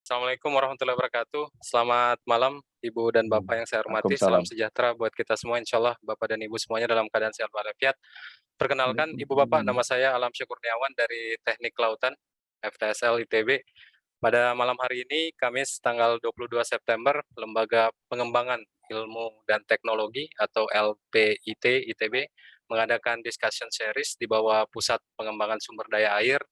Assalamualaikum warahmatullahi wabarakatuh. Selamat malam, Ibu dan Bapak yang saya hormati. Salam Waalaikumsalam. sejahtera buat kita semua, insya Allah Bapak dan Ibu semuanya dalam keadaan sehat walafiat. Perkenalkan, Ibu Bapak, nama saya Alam Syukurniawan dari Teknik Kelautan, FTSL ITB. Pada malam hari ini, Kamis tanggal 22 September, Lembaga Pengembangan Ilmu dan Teknologi atau LPIT ITB mengadakan discussion series di bawah Pusat Pengembangan Sumber Daya Air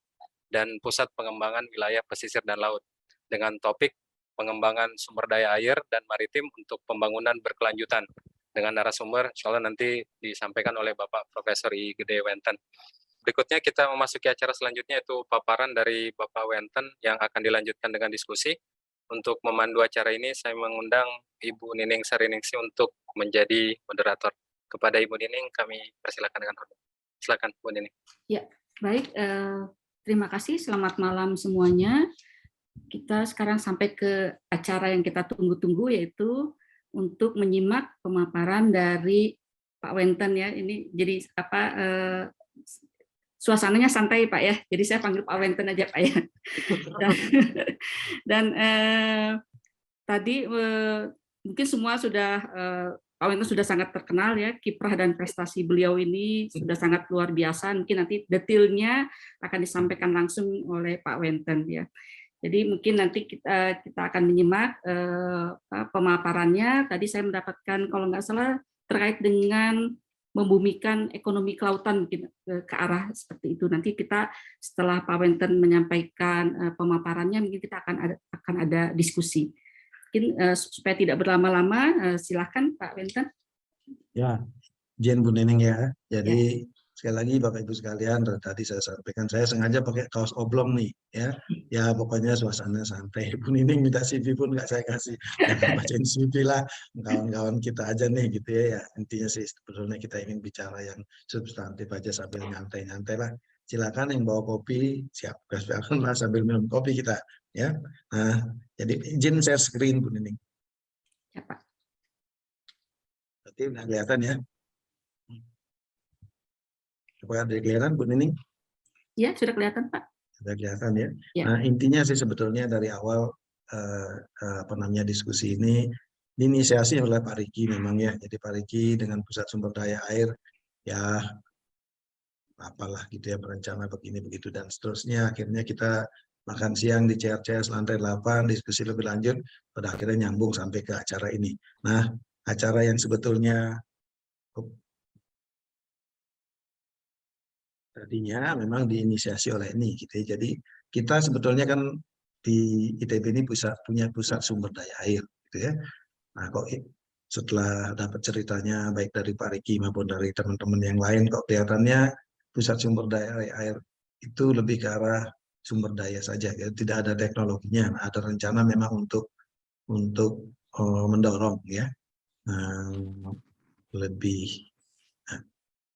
dan Pusat Pengembangan Wilayah Pesisir dan Laut dengan topik pengembangan sumber daya air dan maritim untuk pembangunan berkelanjutan dengan narasumber insya Allah nanti disampaikan oleh Bapak Profesor I. Gede Wenten. Berikutnya kita memasuki acara selanjutnya yaitu paparan dari Bapak Wenten yang akan dilanjutkan dengan diskusi. Untuk memandu acara ini saya mengundang Ibu Nining Sariningsi untuk menjadi moderator. Kepada Ibu Nining kami persilakan dengan hormat. Silakan Bu Nining. Ya, baik. Terima kasih. Selamat malam semuanya. Kita sekarang sampai ke acara yang kita tunggu-tunggu, yaitu untuk menyimak pemaparan dari Pak Wenten ya. Ini jadi suasananya santai Pak ya. Jadi saya panggil Pak Wenten aja Pak ya. Dan tadi mungkin semua sudah Pak Wenten sudah sangat terkenal ya, kiprah dan prestasi beliau ini sudah sangat luar biasa. Mungkin nanti detailnya akan disampaikan langsung oleh Pak Wenten ya. Jadi mungkin nanti kita akan menyimak pemaparannya. Tadi saya mendapatkan kalau nggak salah terkait dengan membumikan ekonomi kelautan mungkin ke arah seperti itu. Nanti kita setelah Pak Wenten menyampaikan pemaparannya mungkin kita akan ada diskusi. Mungkin supaya tidak berlama-lama, silakan Pak Wenten. Ya, izin Bu Nining ya. Jadi sekali lagi Bapak Ibu sekalian, tadi saya sampaikan saya sengaja pakai kaos oblong nih ya. Ya pokoknya suasana santai. Bu Nining minta CV pun nggak saya kasih. Jangan bacain CV lah, kawan-kawan kita aja nih gitu ya. Intinya sih sebetulnya kita ingin bicara yang substantif aja sambil nyantai-nyantai lah. Silakan yang bawa kopi siap lah sambil minum kopi kita ya. Nah, jadi izin share screen Bu Nining. Ya, Pak. Berarti udah kelihatan ya. Apakah ada kelihatan Bu Nining? Ya, sudah kelihatan Pak. Sudah kelihatan ya. Ya. Nah intinya sih sebetulnya dari awal diskusi ini diinisiasi oleh Pak Riki memang ya. Jadi Pak Riki dengan Pusat Sumber Daya Air ya apalah gitu ya berencana begini begitu dan seterusnya. Akhirnya kita makan siang di CRCS lantai 8 diskusi lebih lanjut pada akhirnya nyambung sampai ke acara ini. Nah acara yang sebetulnya tadinya memang diinisiasi oleh ini gitu ya. Jadi kita sebetulnya kan di ITB ini punya pusat sumber daya air gitu ya. Nah kok setelah dapat ceritanya baik dari Pak Riki maupun dari teman-teman yang lain kok kelihatannya pusat sumber daya air itu lebih ke arah sumber daya saja ya. Tidak ada teknologinya. Nah, ada rencana memang untuk mendorong ya lebih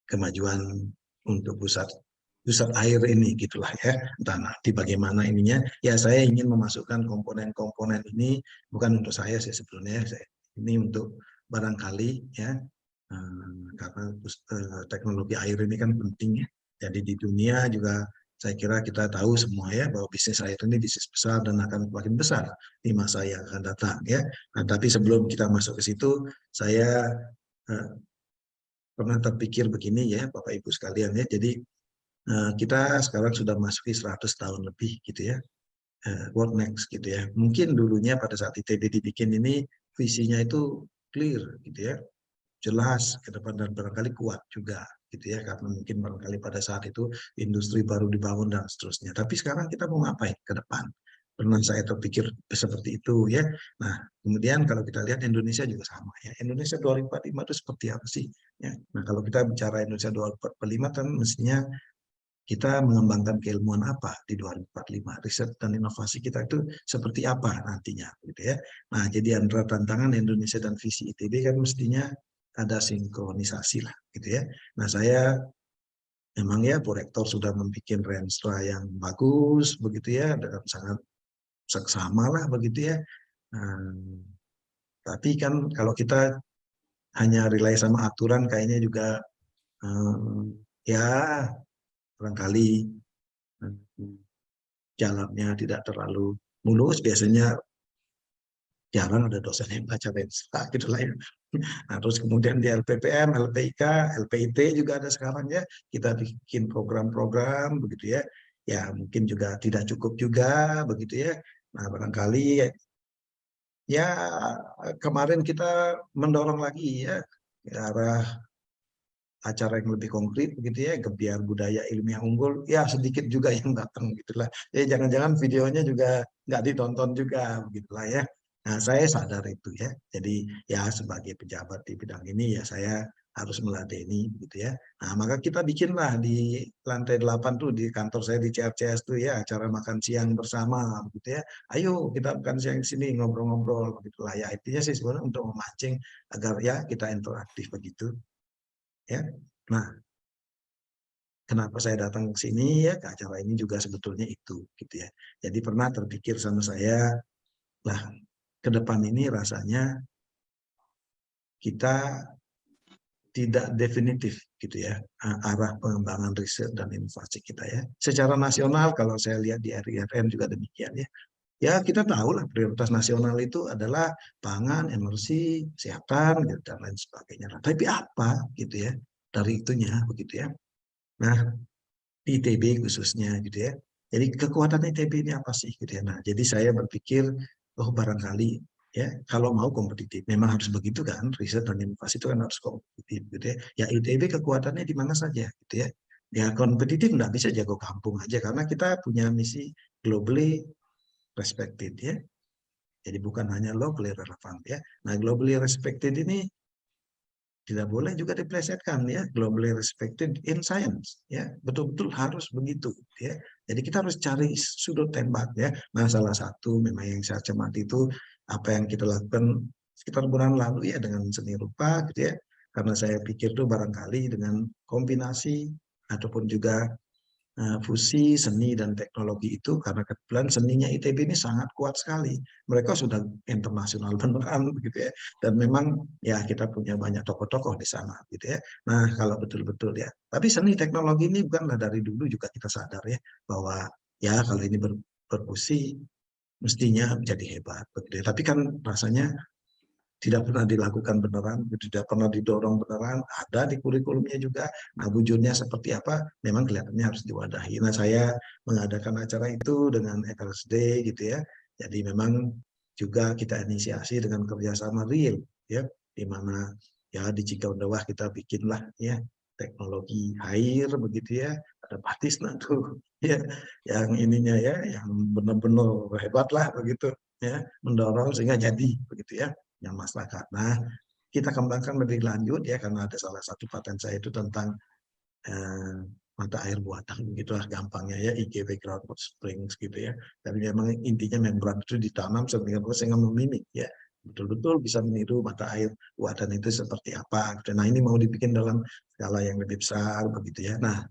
kemajuan untuk pusat air ini gitulah ya. Entah nanti bagaimana ininya. Ya saya ingin memasukkan komponen-komponen ini bukan untuk saya sih sebetulnya. Ini untuk barangkali ya karena teknologi air ini kan penting ya. Jadi di dunia juga saya kira kita tahu semua ya bahwa bisnis air ini bisnis besar dan akan semakin besar di masa yang akan datang ya. Nah, tapi sebelum kita masuk ke situ saya pernah terpikir begini ya Bapak Ibu sekalian ya. Jadi kita sekarang sudah masuki 100 tahun lebih gitu ya. What next gitu ya. Mungkin dulunya pada saat ITB dibikin ini visinya itu clear gitu ya. Jelas ke depan dan barangkali kuat juga gitu ya. Karena mungkin barangkali pada saat itu industri baru dibangun dan seterusnya. Tapi sekarang kita mau ngapain ke depan? Pernah saya terpikir seperti itu ya. Nah, kemudian kalau kita lihat Indonesia juga sama ya. Indonesia 2045 itu seperti apa sih? Ya. Nah, kalau kita bicara Indonesia 2045 kan mestinya kita mengembangkan keilmuan apa di 2045, riset dan inovasi kita itu seperti apa nantinya gitu ya. Nah, jadi antara tantangan Indonesia dan visi ITB kan mestinya ada sinkronisasi lah gitu ya. Nah, saya memang ya Bu Rektor sudah membuat renstra yang bagus begitu ya, dengan sangat seksama lah begitu ya. Tapi kan kalau kita hanya rely sama aturan kayaknya juga ya barangkali jalannya tidak terlalu mulus, biasanya jarang ada dosen yang baca Mensa gitu lah ya. Nah, terus kemudian di LPPM, LPIK, LPIT juga ada sekarang ya. Kita bikin program-program begitu ya. Ya mungkin juga tidak cukup juga begitu ya. Nah, barangkali ya kemarin kita mendorong lagi ya ke arah acara yang lebih konkret begitu ya, Gebiar Budaya Ilmiah Unggul, ya sedikit juga yang datang gitulah. Ya jangan-jangan videonya juga nggak ditonton juga begitulah ya. Nah, saya sadar itu ya. Jadi ya sebagai pejabat di bidang ini ya saya harus meladeni gitu ya. Nah, maka kita bikinlah di lantai 8 tuh di kantor saya di CRCS tuh ya acara makan siang bersama begitu ya. Ayo kita makan siang di sini ngobrol-ngobrol begitulah ya. Intinya sih sebenarnya untuk memancing agar ya kita interaktif begitu ya. Nah, kenapa saya datang ke sini ya ke acara ini juga sebetulnya itu gitu ya. Jadi pernah terpikir sama saya, lah ke depan ini rasanya kita tidak definitif gitu ya arah pengembangan riset dan inovasi kita ya. Secara nasional kalau saya lihat di RIFM juga demikian ya. Ya kita tahu lah prioritas nasional itu adalah pangan, energi, kesehatan gitu, dan lain sebagainya. Tapi apa gitu ya dari itunya begitu ya. Nah, ITB khususnya gitu ya. Jadi kekuatan ITB ini apa sih gitu ya. Nah, jadi saya berpikir oh barangkali ya kalau mau kompetitif memang harus begitu kan, riset dan inovasi itu kan harus kompetitif gitu ya. Ya ITB kekuatannya di mana saja gitu ya. Ya kompetitif nggak bisa jago kampung aja karena kita punya misi globally respected ya. Jadi bukan hanya locally relevant ya. Nah, globally respected ini tidak boleh juga diplesetkan ya, globally respected in science ya, betul-betul harus begitu ya. Jadi kita harus cari sudut tembak ya. Nah, salah satu memang yang saya cermati itu apa yang kita lakukan sekitar bulan lalu ya dengan seni rupa gitu ya. Karena saya pikir tuh barangkali dengan kombinasi ataupun juga fusi seni dan teknologi itu karena kebetulan seninya ITB ini sangat kuat sekali. Mereka sudah internasional beneran begitu ya. Dan memang ya kita punya banyak tokoh-tokoh di sana gitu ya. Nah, kalau betul-betul ya. Tapi seni teknologi ini bukanlah dari dulu juga kita sadar ya bahwa ya kalau ini berfusi mestinya menjadi hebat begitu ya. Tapi kan rasanya tidak pernah dilakukan beneran, tidak pernah didorong beneran, ada di kurikulumnya juga. Nah, wujudnya seperti apa, memang kelihatannya harus diwadahi. Nah, saya mengadakan acara itu dengan FLSD gitu ya. Jadi memang juga kita inisiasi dengan kerjasama real, ya, di mana ya di Cikondewah kita bikinlah ya teknologi air begitu ya, ada Batisna tuh, ya, yang ininya ya, yang benar-benar hebat lah begitu, ya, mendorong sehingga jadi begitu ya yang masyarakat. Nah, kita kembangkan lebih lanjut ya karena ada salah satu paten saya itu tentang mata air buatan begitulah gampangnya ya IGW groundwater springs gitu ya. Tapi memang intinya membran itu ditanam sehingga memimik ya betul-betul bisa meniru mata air buatan itu seperti apa. Nah, ini mau dibikin dalam skala yang lebih besar begitu ya. Nah,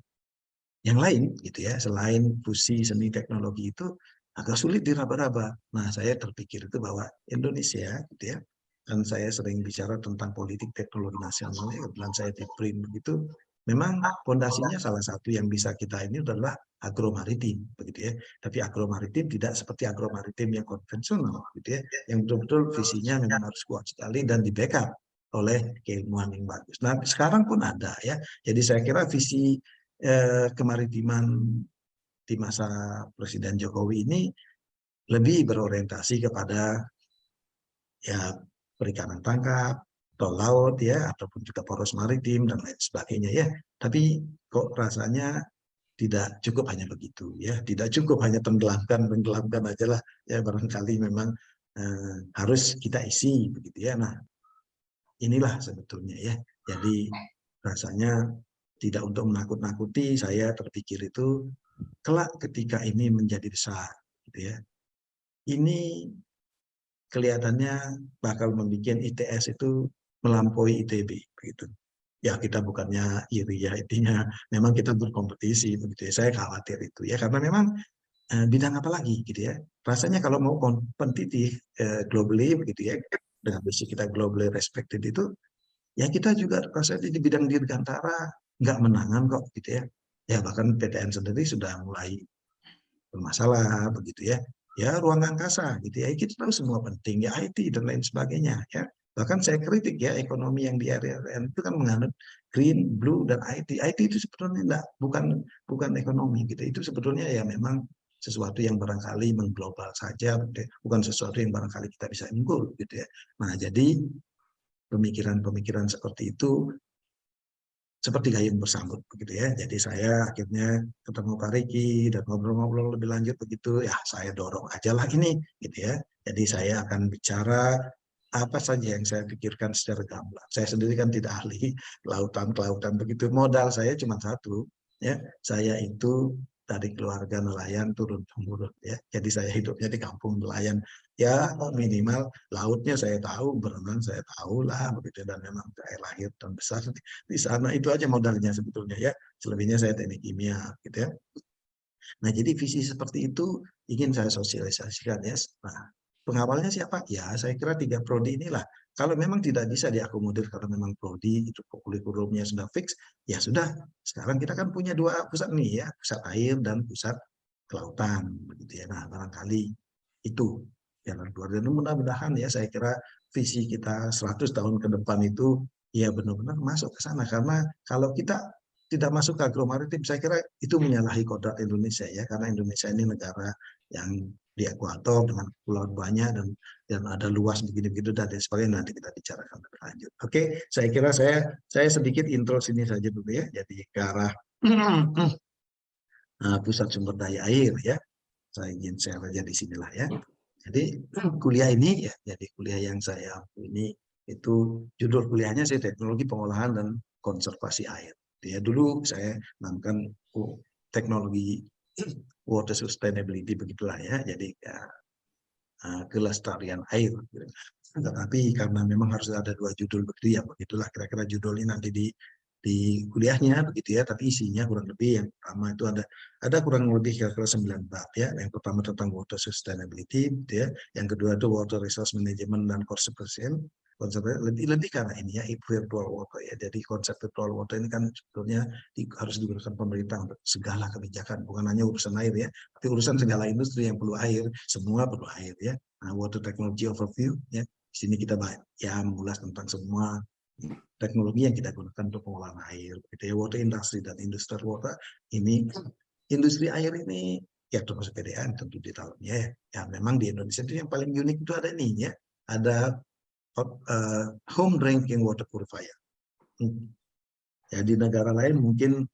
yang lain gitu ya selain fusi seni teknologi itu agak sulit diraba-raba. Nah, saya terpikir itu bahwa Indonesia gitu ya, kan saya sering bicara tentang politik teknologi nasional ya, kebetulan saya di BRIN begitu, memang fondasinya salah satu yang bisa kita ini adalah agromaritim begitu ya. Tapi agromaritim tidak seperti agromaritim yang konvensional gitu ya, yang betul-betul visinya memang harus kuat sekali dan di backup oleh keilmuan yang bagus. Nah, sekarang pun ada ya. Jadi saya kira visi kemaritiman di masa Presiden Jokowi ini lebih berorientasi kepada ya perikanan tangkap, tol laut ya, ataupun juga poros maritim dan lain sebagainya ya. Tapi kok rasanya tidak cukup hanya begitu ya, tidak cukup hanya tenggelamkan aja lah ya, barangkali memang harus kita isi begitu ya. Nah, inilah sebetulnya ya. Jadi rasanya tidak untuk menakut-nakuti, saya terpikir itu kelak ketika ini menjadi besar gitu ya. Ini kelihatannya bakal membuat ITS itu melampaui ITB begitu. Ya kita bukannya iri ya, intinya memang kita berkompetisi begitu ya. Saya khawatir itu ya karena memang bidang apa lagi gitu ya. Rasanya kalau mau kompetitif globally begitu ya dengan basic kita globally respected itu ya kita juga rasanya di bidang dirgantara nggak menangan kok gitu ya. Ya bahkan PTN sendiri sudah mulai bermasalah begitu ya. ya ruang angkasa gitu ya. Kita tahu semua penting ya, IT dan lain sebagainya ya. Bahkan saya kritik ya ekonomi yang di area itu kan menganut green, blue dan IT. IT itu sebetulnya enggak, bukan ekonomi gitu. Itu sebetulnya ya memang sesuatu yang barangkali mengglobal saja, bukan sesuatu yang barangkali kita bisa unggul gitu ya. Nah, jadi pemikiran-pemikiran seperti itu seperti gayung bersambut begitu ya. Jadi saya akhirnya ketemu Pak Riki dan ngobrol-ngobrol lebih lanjut begitu, ya saya dorong aja lah ini gitu ya. Jadi saya akan bicara apa saja yang saya pikirkan secara gamblang. Saya sendiri kan tidak ahli kelautan begitu. Modal saya cuma satu ya. Saya itu dari keluarga nelayan turun temurun ya. Jadi saya hidupnya di kampung nelayan. Ya minimal lautnya saya tahu, berenang saya tahu lah begitu, dan memang saya lahir dan besar di sana. Itu aja modalnya sebetulnya ya. Selebihnya saya teknik kimia gitu ya. Nah, jadi visi seperti itu ingin saya sosialisasikan ya. Nah, pengawalnya siapa? Ya, saya kira 3 prodi inilah. Kalau memang tidak bisa diakomodir karena memang prodi itu kurikulumnya sudah fix, ya sudah. Sekarang kita kan punya 2 pusat nih ya, pusat air dan pusat kelautan begitu ya. Nah, barangkali itu jalan keluar, dan mudah-mudahan ya saya kira visi kita 100 tahun ke depan itu ya benar-benar masuk ke sana, karena kalau kita tidak masuk ke agromaritim, saya kira itu menyalahi kodrat Indonesia ya, karena Indonesia ini negara yang di ekuator dengan kepulauan banyak dan ada luas begini-begitu dan sebagainya, nanti kita bicarakan lebih lanjut. Oke, saya kira saya sedikit intro sini saja dulu ya, jadi ke arah pusat sumber daya air ya. Saya ingin share aja di sinilah ya. Jadi kuliah ini ya, jadi kuliah yang saya ambil ini itu judul kuliahnya sih teknologi pengolahan dan konservasi air. Ya, dulu saya namakan teknologi water sustainability begitulah ya. Jadi ya, kelestarian air. Tetapi karena memang harus ada 2 judul begitu ya, begitulah kira-kira judulnya nanti di kuliahnya begitu ya. Tapi isinya kurang lebih yang pertama itu ada kurang lebih kira-kira 9 bab ya. Yang pertama tentang water sustainability gitu ya. Yang kedua itu water resource management dan conservation. Lebih karena ini ya, virtual water ya. Jadi konsep virtual water ini kan sebetulnya harus digunakan pemerintah untuk segala kebijakan, bukan hanya urusan air ya, tapi urusan segala industri yang perlu air, semua perlu air ya. Nah, water technology overview ya. Di sini kita ya mengulas tentang semua teknologi yang kita gunakan untuk pengolahan air, gitu ya. Water industry dan industrial water ini, industri air ini ya termasuk PDAM tentu di dalamnya ya. Ya memang di Indonesia itu yang paling unik itu ada ini ya, ada home drinking water purifier. Ya di negara lain mungkin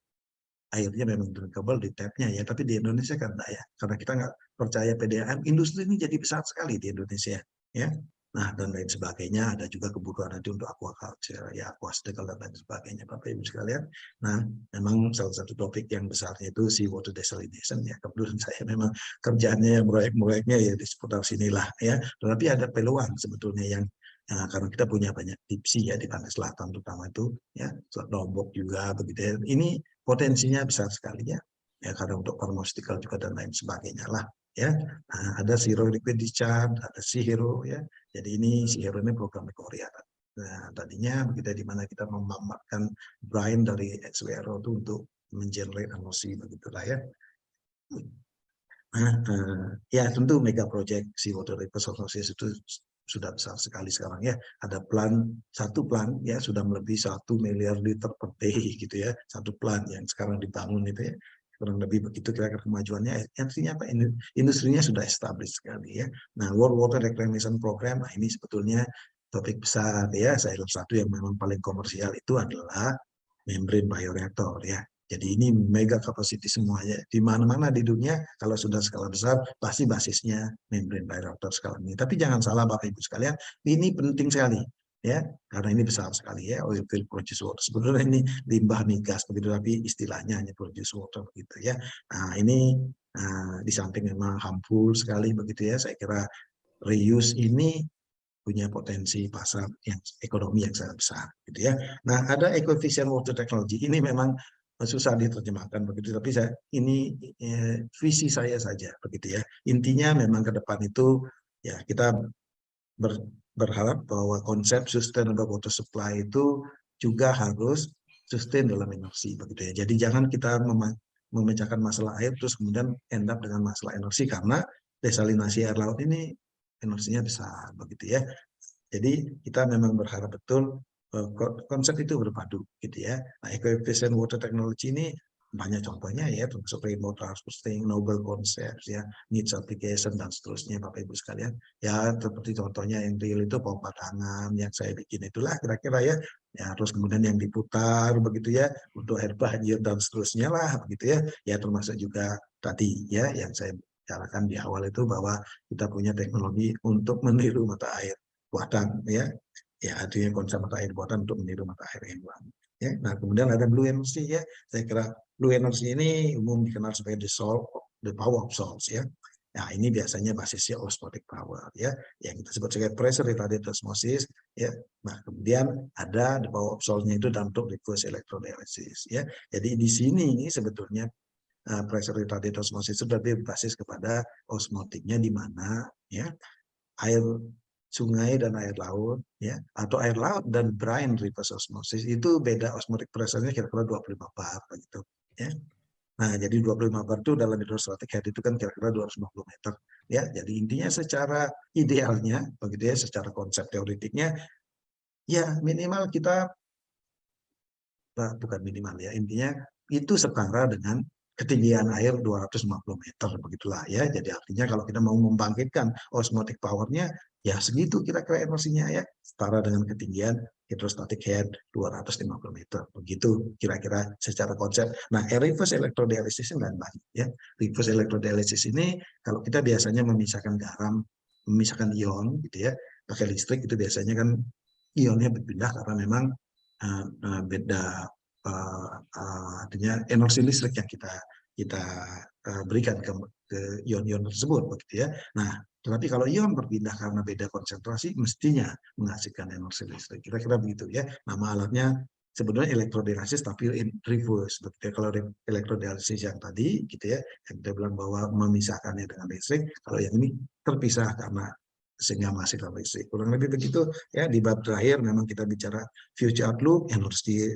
airnya memang drinkable di tapnya ya, tapi di Indonesia kan enggak ya, karena kita nggak percaya PDAM. Industri ini jadi besar sekali di Indonesia ya. Nah, dan lain sebagainya, ada juga kebutuhan nanti untuk aquaculture ya, aquascape dan lain sebagainya Bapak Ibu sekalian. Nah, memang salah satu topik yang besarnya itu sea water desalination ya. Kebetulan saya memang kerjanya yang proyek-proyeknya ya di seputar sinilah ya. Tetapi ada peluang sebetulnya yang karena kita punya banyak deep sea ya di pantai selatan terutama itu ya, Selat Lombok juga begitu ya. Ini potensinya besar sekali ya. Ya karena untuk pharmaceutical juga dan lain sebagainya lah ya. Nah, ada zero liquid discharge, ada Sea Hero ya. Jadi ini Sea Hero ini program Korea. Nah, tadinya begitu di mana kita memanfaatkan brine dari X-Zero itu untuk mengenerate emosi begitulah ya. Nah, ya tentu mega project Sea Water Resources itu sudah besar sekali sekarang ya. Ada satu plan ya sudah melebihi 1 miliar liter per day gitu ya. Satu plan yang sekarang dibangun itu ya. Kurang lebih begitu kira-kira kemajuannya. Artinya apa? Industrinya sudah established sekali ya. Nah, World Water Reclamation Program, nah ini sebetulnya topik besar ya. Salah satu yang memang paling komersial itu adalah membrane bioreactor ya. Jadi ini mega capacity semuanya. Di mana-mana di dunia kalau sudah skala besar pasti basisnya membrane bioreactor skala ini. Tapi jangan salah Bapak Ibu sekalian, ini penting sekali ya, karena ini besar sekali ya, oil field produce water. Sebenarnya ini limbah migas begitu, tapi istilahnya hanya produce water begitu ya. Nah, ini di samping memang harmful sekali begitu ya, saya kira reuse ini punya potensi pasar yang ekonomi yang sangat besar gitu ya. Nah, ada eco-efficient water technology. Ini memang susah diterjemahkan begitu, tapi ini visi saya saja begitu ya. Intinya memang ke depan itu ya kita berharap bahwa konsep sustainable water supply itu juga harus sustain dalam energi begitu ya. Jadi jangan kita memecahkan masalah air terus kemudian end up dengan masalah energi, karena desalinasi air laut ini energinya besar begitu ya. Jadi kita memang berharap betul konsep itu berpadu gitu ya. Nah, eco-efficient water technology ini banyak contohnya ya, termasuk remote harvesting, noble concepts ya, needs application dan seterusnya Bapak Ibu sekalian. Ya seperti contohnya yang real itu pompa tangan yang saya bikin itulah kira-kira ya. Ya terus kemudian yang diputar begitu ya untuk air banjir dan seterusnya lah begitu ya. Ya termasuk juga tadi ya yang saya bicarakan di awal itu bahwa kita punya teknologi untuk meniru mata air buatan ya. Ya artinya konsep mata air buatan untuk meniru mata air yang buatan. Ya, nah kemudian ada blue energy ya. Saya kira blue energy ini umum dikenal sebagai the power of salts ya. Nah, ini biasanya basisnya osmotic power ya, yang kita sebut sebagai pressure retarded osmosis ya. Nah, kemudian ada the power of salt-nya itu dalam bentuk reverse electrodialysis ya. Jadi di sini sebetulnya pressure retarded osmosis itu lebih berbasis kepada osmotiknya di mana ya air sungai dan air laut ya atau air laut dan brine reverse osmosis itu beda osmotic pressure-nya kira-kira 25 bar gitu ya. Nah, jadi 25 bar itu dalam hidrostatic head itu kan kira-kira 250 meter ya. Jadi intinya secara idealnya begitu ya, secara konsep teoretiknya ya minimal kita bukan minimal ya, intinya itu setara dengan ketinggian air 250 meter begitulah ya. Jadi artinya kalau kita mau membangkitkan osmotic power-nya ya segitu kira-kira energinya ya, setara dengan ketinggian hydrostatic head 250 meter. Begitu kira-kira secara konsep. Nah, reverse electrodialysis ini lain lagi ya. Reverse electrodialysis ini kalau kita biasanya memisahkan garam, memisahkan ion gitu ya, pakai listrik itu biasanya kan ionnya berpindah karena memang beda artinya energi listrik yang kita berikan ke ion-ion tersebut begitu ya. Nah, tetapi kalau ion berpindah karena beda konsentrasi mestinya menghasilkan energi listrik. Kira-kira begitu ya. Nama alatnya sebenarnya elektrodialisis tapi in reverse begitu ya. Kalau elektrodialisis yang tadi gitu ya, yang kita bilang bahwa memisahkannya dengan listrik, kalau yang ini terpisah karena sehingga menghasilkan listrik. Kurang lebih begitu ya. Di bab terakhir memang kita bicara future outlook, energy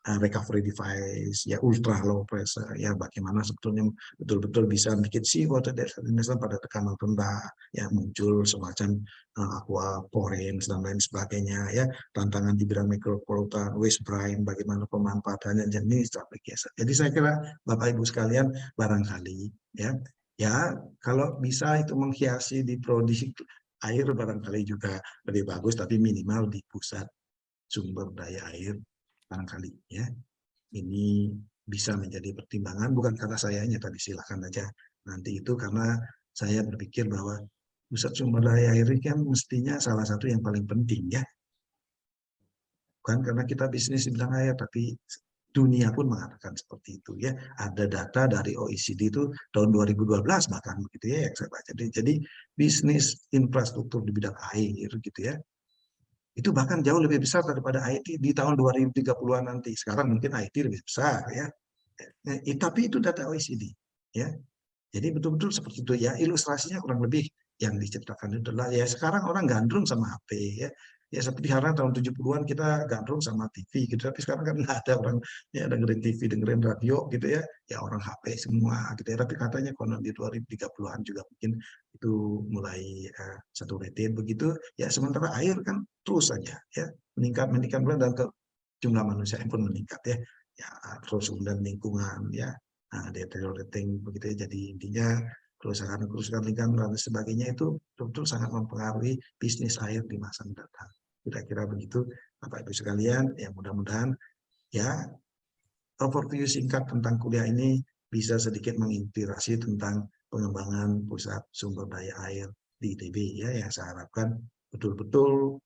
recovery device, ya ultra low pressure, ya bagaimana sebetulnya betul-betul bisa bikin seawater desalination pada tekanan rendah, ya muncul semacam aquaporins dan lain sebagainya, ya tantangan di bidang micropollutant, waste brine, bagaimana pemanfaatannya jenis application. Jadi saya kira Bapak Ibu sekalian barangkali ya kalau bisa itu menghiasi di prodi air barangkali juga lebih bagus, tapi minimal di pusat sumber daya air barangkali ya ini bisa menjadi pertimbangan, bukan karena sayanya tadi silahkan aja nanti itu, karena saya berpikir bahwa pusat sumber daya air kan mestinya salah satu yang paling penting ya, bukan karena kita bisnis di bidang air, tapi dunia pun mengatakan seperti itu ya. Ada data dari OECD itu tahun 2012 bahkan begitu ya yang saya baca. Jadi bisnis infrastruktur di bidang air gitu ya, itu bahkan jauh lebih besar daripada IT di tahun 2030-an nanti. Sekarang mungkin IT lebih besar ya. Tapi itu data OECD ya. Jadi betul-betul seperti itu ya, ilustrasinya kurang lebih yang diceritakan itu adalah ya sekarang orang gandrung sama HP ya. Ya seperti sekarang tahun 70-an kita gandrung sama TV gitu, tapi sekarang kan nggak ada orang ya dengerin TV, dengerin radio gitu ya. Ya orang HP semua gitu ya. Tapi katanya konon di 2030-an juga mungkin itu mulai saturated begitu. Ya sementara air kan terus saja ya meningkat dan ke jumlah manusia pun meningkat ya. Ya terus kemudian lingkungan ya deteriorating begitu ya. Jadi intinya kerusakan lingkungan dan sebagainya itu betul-betul sangat mempengaruhi bisnis air di masa mendatang. Kira-kira begitu Bapak Ibu sekalian, ya mudah-mudahan ya overview singkat tentang kuliah ini bisa sedikit menginspirasi tentang pengembangan pusat sumber daya air di ITB ya, yang saya harapkan betul-betul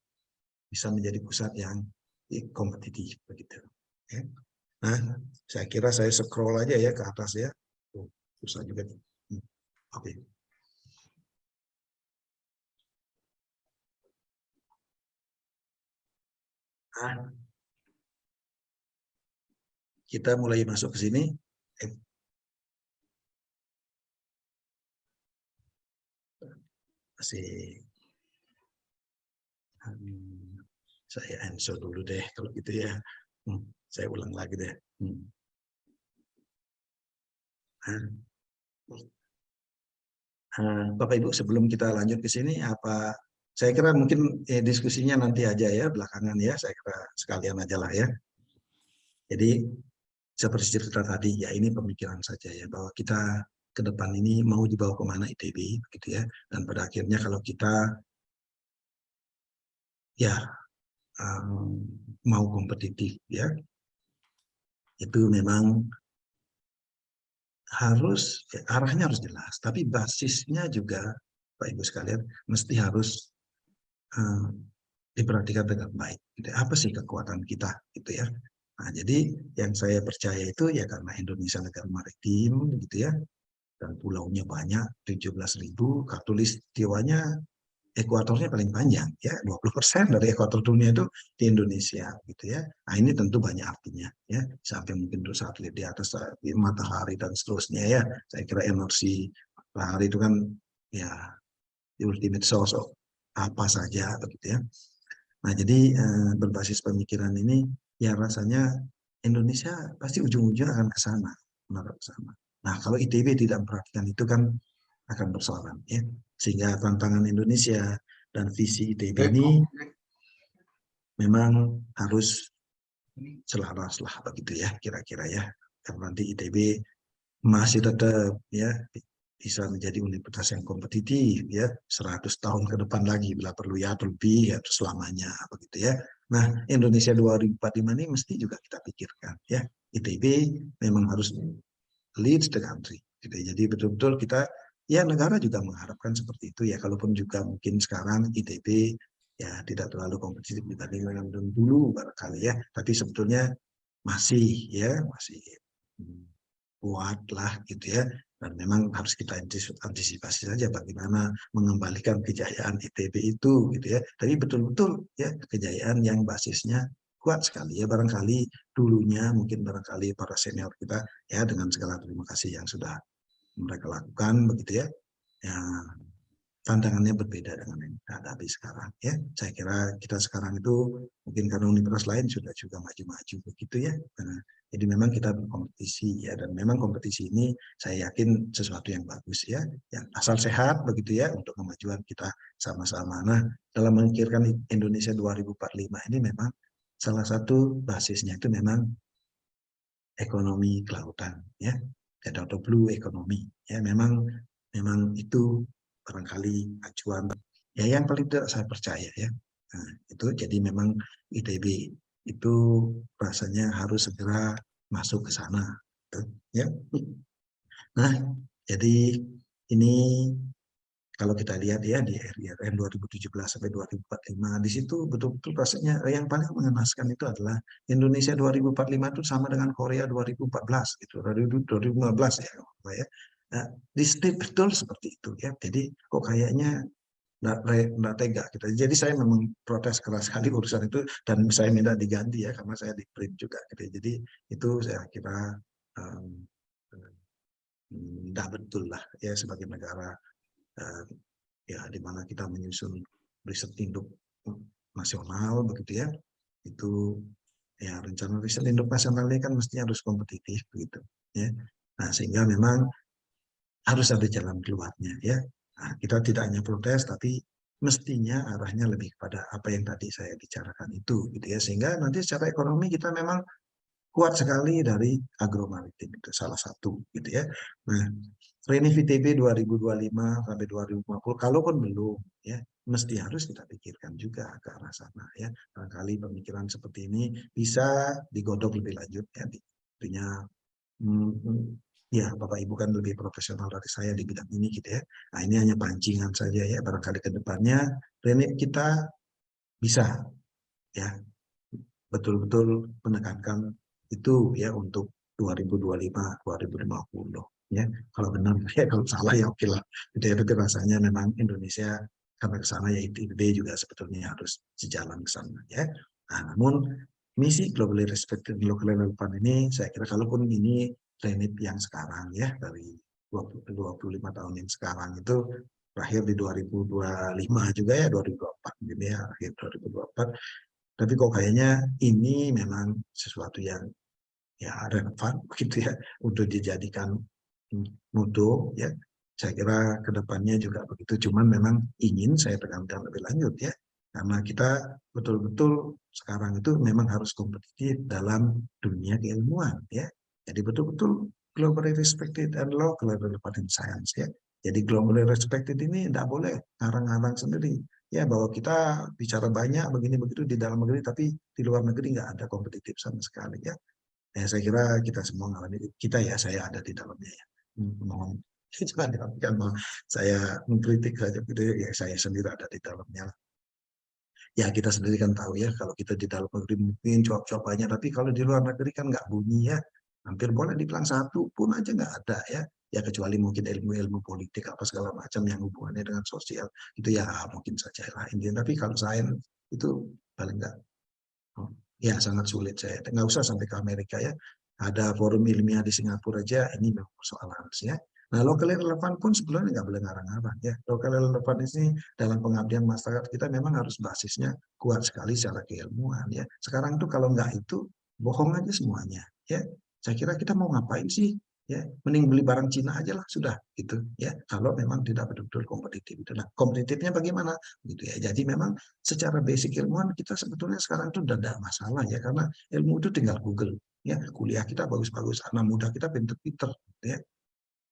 bisa menjadi pusat yang kompetitif begitu. Ya. Nah, saya kira saya scroll aja ya ke atas ya. Susah juga nih. Oke. Nah, kita mulai masuk ke sini. Masih. Saya answer dulu deh kalau gitu ya. Saya ulang lagi deh. Bapak Ibu, sebelum kita lanjut ke sini, saya kira mungkin diskusinya nanti aja ya, belakangan ya, saya kira sekalian aja lah ya. Jadi seperti cerita tadi, ya ini pemikiran saja ya, bahwa kita ke depan ini mau dibawa kemana ITB, begitu ya. Dan pada akhirnya kalau kita ya mau kompetitif ya, itu memang harus arahnya harus jelas, tapi basisnya juga Pak Ibu sekalian mesti harus diperhatikan dengan baik. Apa sih kekuatan kita gitu ya. Nah, jadi yang saya percaya itu ya karena Indonesia negara maritim gitu ya, dan pulaunya banyak 17.000, khatulistiwanya ekuatornya paling panjang ya, 20% dari ekuator dunia itu di Indonesia gitu ya. Nah, ini tentu banyak artinya ya, sampai mungkin satelit di atas matahari dan seterusnya ya. Saya kira energi matahari itu kan ya the ultimate source of apa saja begitu ya. Nah, jadi berbasis pemikiran ini ya rasanya Indonesia pasti ujung-ujungnya akan ke sana, mengarah ke sana. Nah, kalau ITB tidak memperhatikan itu kan akan persoalan ya. Sehingga tantangan Indonesia dan visi ITB ini memang harus selaras lah begitu ya kira-kira ya. Karena nanti ITB masih tetap ya bisa menjadi universitas yang kompetitif ya 100 tahun ke depan lagi bila perlu ya atau lebih ya selamanya begitu ya. Nah, Indonesia 2045 ini mesti juga kita pikirkan ya. ITB memang harus lead the country gitu. Jadi betul-betul kita ya negara juga mengharapkan seperti itu ya, kalaupun juga mungkin sekarang ITB ya tidak terlalu kompetitif dibandingkan dengan dulu barangkali ya, tapi sebetulnya masih kuat lah gitu ya, dan memang harus kita antisipasi saja bagaimana mengembalikan kejayaan ITB itu gitu ya, tapi betul-betul ya kejayaan yang basisnya kuat sekali ya. Barangkali dulunya mungkin barangkali para senior kita ya, dengan segala terima kasih yang sudah mereka lakukan begitu ya, ya tantangannya berbeda dengan yang kita hadapi sekarang ya. Saya kira kita sekarang itu mungkin karena universitas lain sudah juga maju-maju begitu ya. Nah, jadi memang kita berkompetisi ya, dan memang kompetisi ini saya yakin sesuatu yang bagus ya, yang asal sehat begitu ya, untuk kemajuan kita sama-sama. Nah, dalam memikirkan Indonesia 2045 ini memang salah satu basisnya itu memang ekonomi kelautan ya, atau blue economy ya. Memang itu barangkali acuan ya yang paling tidak saya percaya ya. Nah, itu jadi memang ITB itu rasanya harus segera masuk ke sana ya. Nah, jadi ini kalau kita lihat ya di RIRN 2017 sampai 2045, di situ betul-betul rasanya yang paling mengenaskan itu adalah Indonesia 2045 itu sama dengan Korea 2014 gitu, 2015 ya. Nah, di state betul seperti itu ya. Jadi kok kayaknya nggak tega gitu. Jadi saya memang protes keras sekali urusan itu, dan saya minta diganti ya, karena saya di print juga gitu. Jadi itu saya kira tidak betul lah ya, sebagai negara ya di mana kita menyusun riset induk nasional begitu ya, itu ya rencana riset induk nasional ini kan mestinya harus kompetitif begitu ya. Nah, sehingga memang harus ada jalan keluarnya ya. Nah, kita tidak hanya protes, tapi mestinya arahnya lebih kepada apa yang tadi saya bicarakan itu gitu ya, sehingga nanti secara ekonomi kita memang kuat sekali dari agromaritim, itu salah satu gitu ya. Nah, Renif ITB 2025 sampai 2050 kalaupun belum ya, mesti harus kita pikirkan juga ke arah sana ya. Barangkali pemikiran seperti ini bisa digodok lebih lanjut ya, artinya ya Bapak Ibu kan lebih profesional dari saya di bidang ini gitu ya. Nah, ini hanya pancingan saja ya, barangkali ke depannya Renif kita bisa ya betul-betul menekankan itu ya untuk 2025 2050 ya. Kalau benar ya, kalau salah ya oke lah gitu ya. Tapi rasanya memang Indonesia karena ke sana ya, ITB juga sebetulnya harus sejalan ke sana ya. Nah, namun misi globally respected local relevant ini saya kira kalaupun ini Renif yang sekarang ya, dari 25 tahun yang sekarang itu berakhir di 2025 juga ya, 2024 gitu ya, akhir 2024. Tapi kok kayaknya ini memang sesuatu yang ya relevan begitu ya, untuk dijadikan mutu ya, saya kira kedepannya juga begitu. Cuman memang ingin saya tekankan lebih lanjut ya, karena kita betul-betul sekarang itu memang harus kompetitif dalam dunia keilmuan ya. Jadi betul-betul globally respected and locally relevant in science ya. Jadi globally respected ini tidak boleh ngarang-ngarang sendiri ya, bahwa kita bicara banyak begini begitu di dalam negeri, tapi di luar negeri nggak ada kompetitif sama sekali ya. Ya saya kira kita semua mengalami, kita ya, saya ada di dalamnya ya. Mohon jangan diartikan bahwa saya mengkritik saja gitu ya, saya sendiri ada di dalamnya. Ya kita sendiri kan tahu ya, kalau kita di dalam negeri mungkin cuap-cuap banyak, tapi kalau di luar negeri kan nggak bunyi ya. Hampir boleh dibilang satu pun aja nggak ada ya. Ya kecuali mungkin ilmu-ilmu politik apa segala macam yang hubungannya dengan sosial, itu ya mungkin saja lah intinya. Tapi kalau sains itu paling nggak, ya sangat sulit. Saya nggak usah sampai ke Amerika ya. Ada forum ilmiah di Singapura aja, ini memang persoalan ya. Nah, locally relevan pun sebenarnya nggak boleh ngarang-ngarang ya. Locally relevan ini dalam pengabdian masyarakat kita memang harus basisnya kuat sekali secara keilmuan ya. Sekarang tuh kalau nggak itu bohong aja semuanya ya. Saya kira kita mau ngapain sih ya? Mending beli barang Cina aja lah sudah gitu ya. Kalau memang tidak betul-betul kompetitif itu. Nah, kompetitifnya bagaimana gitu ya. Jadi memang secara basic ilmuwan kita sebetulnya sekarang tuh udah ada masalah ya, karena ilmu itu tinggal Google ya. Kuliah kita bagus-bagus, anak muda kita pinter-pinter gitu ya.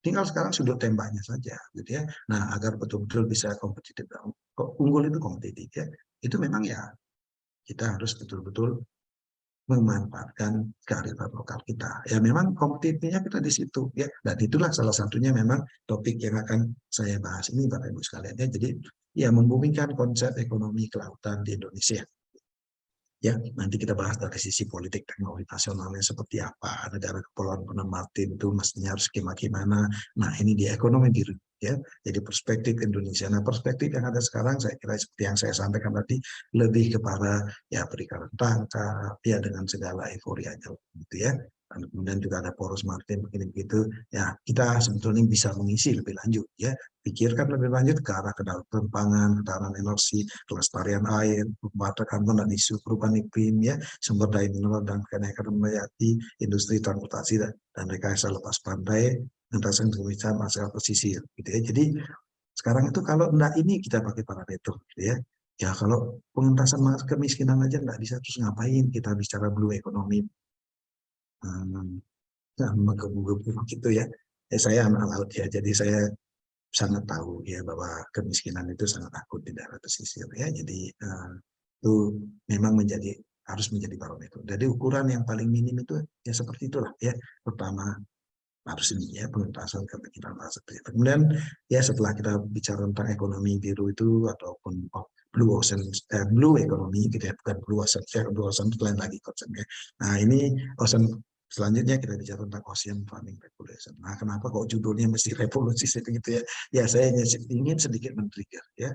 Tinggal sekarang sudut tembaknya saja gitu ya. Nah, agar betul-betul bisa kompetitif, unggul itu kompetitif ya. Itu memang ya kita harus betul-betul memanfaatkan kearifan lokal kita. Ya memang kompetitifnya kita di situ ya. Dan itulah salah satunya memang topik yang akan saya bahas ini Bapak Ibu sekalian ya. Jadi ya membumikan konsep ekonomi kelautan di Indonesia. Ya, nanti kita bahas dari sisi politik teknologi nasionalnya seperti apa, negara kepulauan maritim itu mestinya harus gimana. Nah, ini di ekonomi biru ya. Jadi perspektif Indonesia. Nah, perspektif yang ada sekarang saya kira seperti yang saya sampaikan tadi, lebih kepada ya perikanan tangkap ya dengan segala euforianya gitu ya. Dan kemudian juga ada poros maritim begini begitu. Ya, kita sebetulnya bisa mengisi lebih lanjut ya. Pikirkan lebih lanjut ke arah kedaulatan pangan, ketahanan energi, kelestarian air, pemanfaatan karbon dan isu perubahan iklim ya, sumber daya mineral dan kenaikan hayati, industri transportasi dan rekayasa lepas pantai, pengentasan kemiskinan masyarakat pesisir gitu ya. Jadi sekarang itu kalau enggak ini kita pakai parameter gitu ya. Ya kalau pengentasan kemiskinan aja enggak bisa, terus ngapain kita bicara blue economy? Menggebu-gebu gitu ya. Saya anak laut ya, jadi saya sangat tahu ya bahwa kemiskinan itu sangat akut di daerah pesisir ya. Jadi itu memang harus menjadi barometer. Jadi ukuran yang paling minim itu ya seperti itulah ya. Pertama harus ini ya, pengentasan kemiskinan seperti itu. Kemudian ya setelah kita bicara tentang ekonomi biru itu ataupun blue ocean, blue economy gitu ya, bukan blue ocean, blue ocean itu lain lagi konsepnya. Nah ini ocean. Selanjutnya kita bicara tentang ocean farming regulation. Nah, kenapa kok judulnya mesti revolusi gitu ya? Ya, saya ingin sedikit men-trigger ya,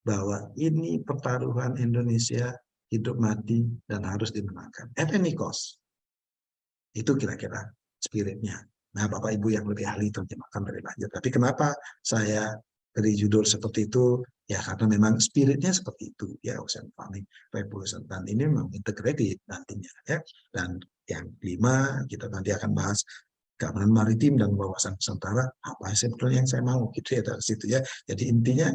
bahwa ini pertaruhan Indonesia hidup mati dan harus dimenangkan. At any cost. Itu kira-kira spiritnya. Nah, Bapak Ibu yang lebih ahli terjemahkan lebih lanjut. Tapi kenapa saya beri judul seperti itu? Ya karena memang spiritnya seperti itu ya, ocean farming revolution, dan ini memang integrated nantinya ya. Dan yang kelima kita nanti akan bahas keamanan maritim dan wawasan Nusantara, apa sebetulnya yang saya mau gitu ya dari situ ya. Jadi intinya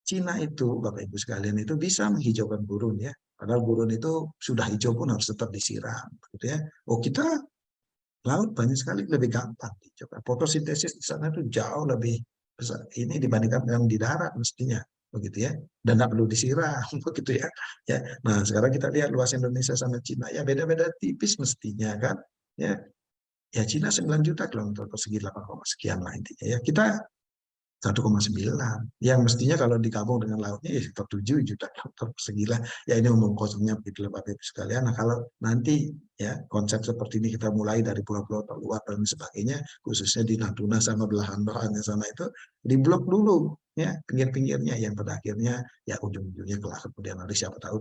Cina itu Bapak Ibu sekalian itu bisa menghijaukan gurun ya. Padahal gurun itu sudah hijau pun harus tetap disiram gitu ya. Oh kita laut banyak sekali lebih gampang dicoba. Fotosintesis di sana itu jauh lebih besar ini dibandingkan yang di darat mestinya begitu ya, dan tidak perlu disiram begitu ya. Ya, nah sekarang kita lihat luas Indonesia sama Cina ya beda-beda tipis mestinya kan ya. Ya Cina 9 juta kilometer persegi 8, sekian lah intinya ya. Kita 1,9 yang mestinya kalau digabung dengan lautnya ya sekitar 7 juta kilometer persegi lah ya. Ini umum kosongnya begitu Bapak Ibu sekalian. Nah kalau nanti ya konsep seperti ini kita mulai dari pulau-pulau terluar dan sebagainya, khususnya di Natuna sama belahan-belahannya sana itu diblok dulu ya pinggir-pinggirnya, yang pada akhirnya ya ujung-ujungnya kelak kemudian nanti siapa tahu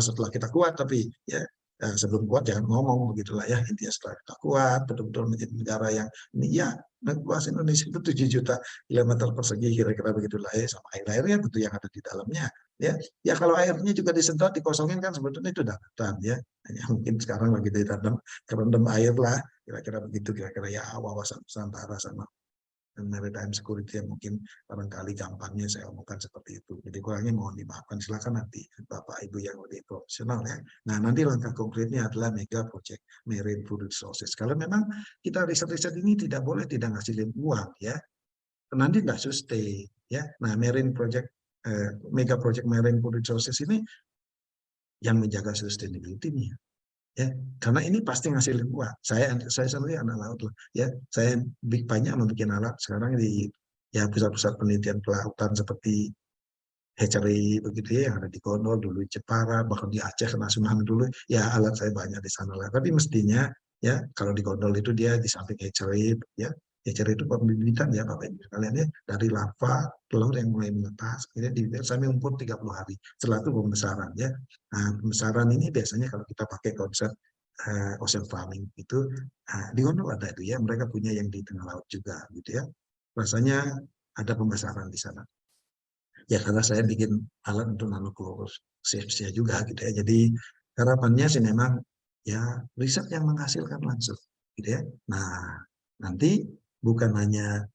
setelah kita kuat, tapi ya sebelum kuat jangan ngomong begitulah ya. Intinya setelah kita kuat betul-betul menjadi negara yang ini ya, luas Indonesia itu 7 juta kilometer persegi kira-kira begitulah ya, sama air-airnya tentu yang ada di dalamnya ya. Ya kalau airnya juga disedot dikosongin kan sebetulnya itu daratan ya, hanya mungkin sekarang lagi direndam kerendam air lah kira-kira begitu, kira-kira ya wawasan Nusantara sama maritime security yang mungkin barangkali gampangnya saya omongkan seperti itu. Jadi kurangnya mohon dimaafkan, silakan nanti Bapak Ibu yang lebih profesional ya. Nah, nanti langkah konkretnya adalah mega project marine food resources. Kalau memang kita riset-riset ini tidak boleh tidak ngasilin uang ya, nanti nggak sustain ya. Nah, marine project mega project marine food resources ini yang menjaga sustainability-nya. Ya, karena ini pasti ngasilin uang. Saya sendiri anak laut loh. Ya, saya banyak membuat alat sekarang di ya pusat-pusat penelitian kelautan seperti hatchery begitu ya, yang ada di Gondol dulu, Jepara, bahkan di Aceh kena tsunami dulu. Ya, alat saya banyak di sana lah. Tapi mestinya ya kalau di Gondol itu dia di samping hatchery ya. Hatchery itu pembibitan ya Bapak Ibu sekalian ya, dari larva telur yang mulai menetas, kemudian dibibitan sampai umur 30 hari. Setelah itu pembesaran ya. Nah, pembesaran ini biasanya kalau kita pakai konsep ocean farming itu di Gondol ada itu ya, mereka punya yang di tengah laut juga gitu ya. Rasanya ada pembesaran di sana. Ya karena saya bikin alat untuk nanochlorosepsia juga gitu ya. Jadi harapannya sih memang ya riset yang menghasilkan langsung gitu ya. Nah, nanti bukan hanya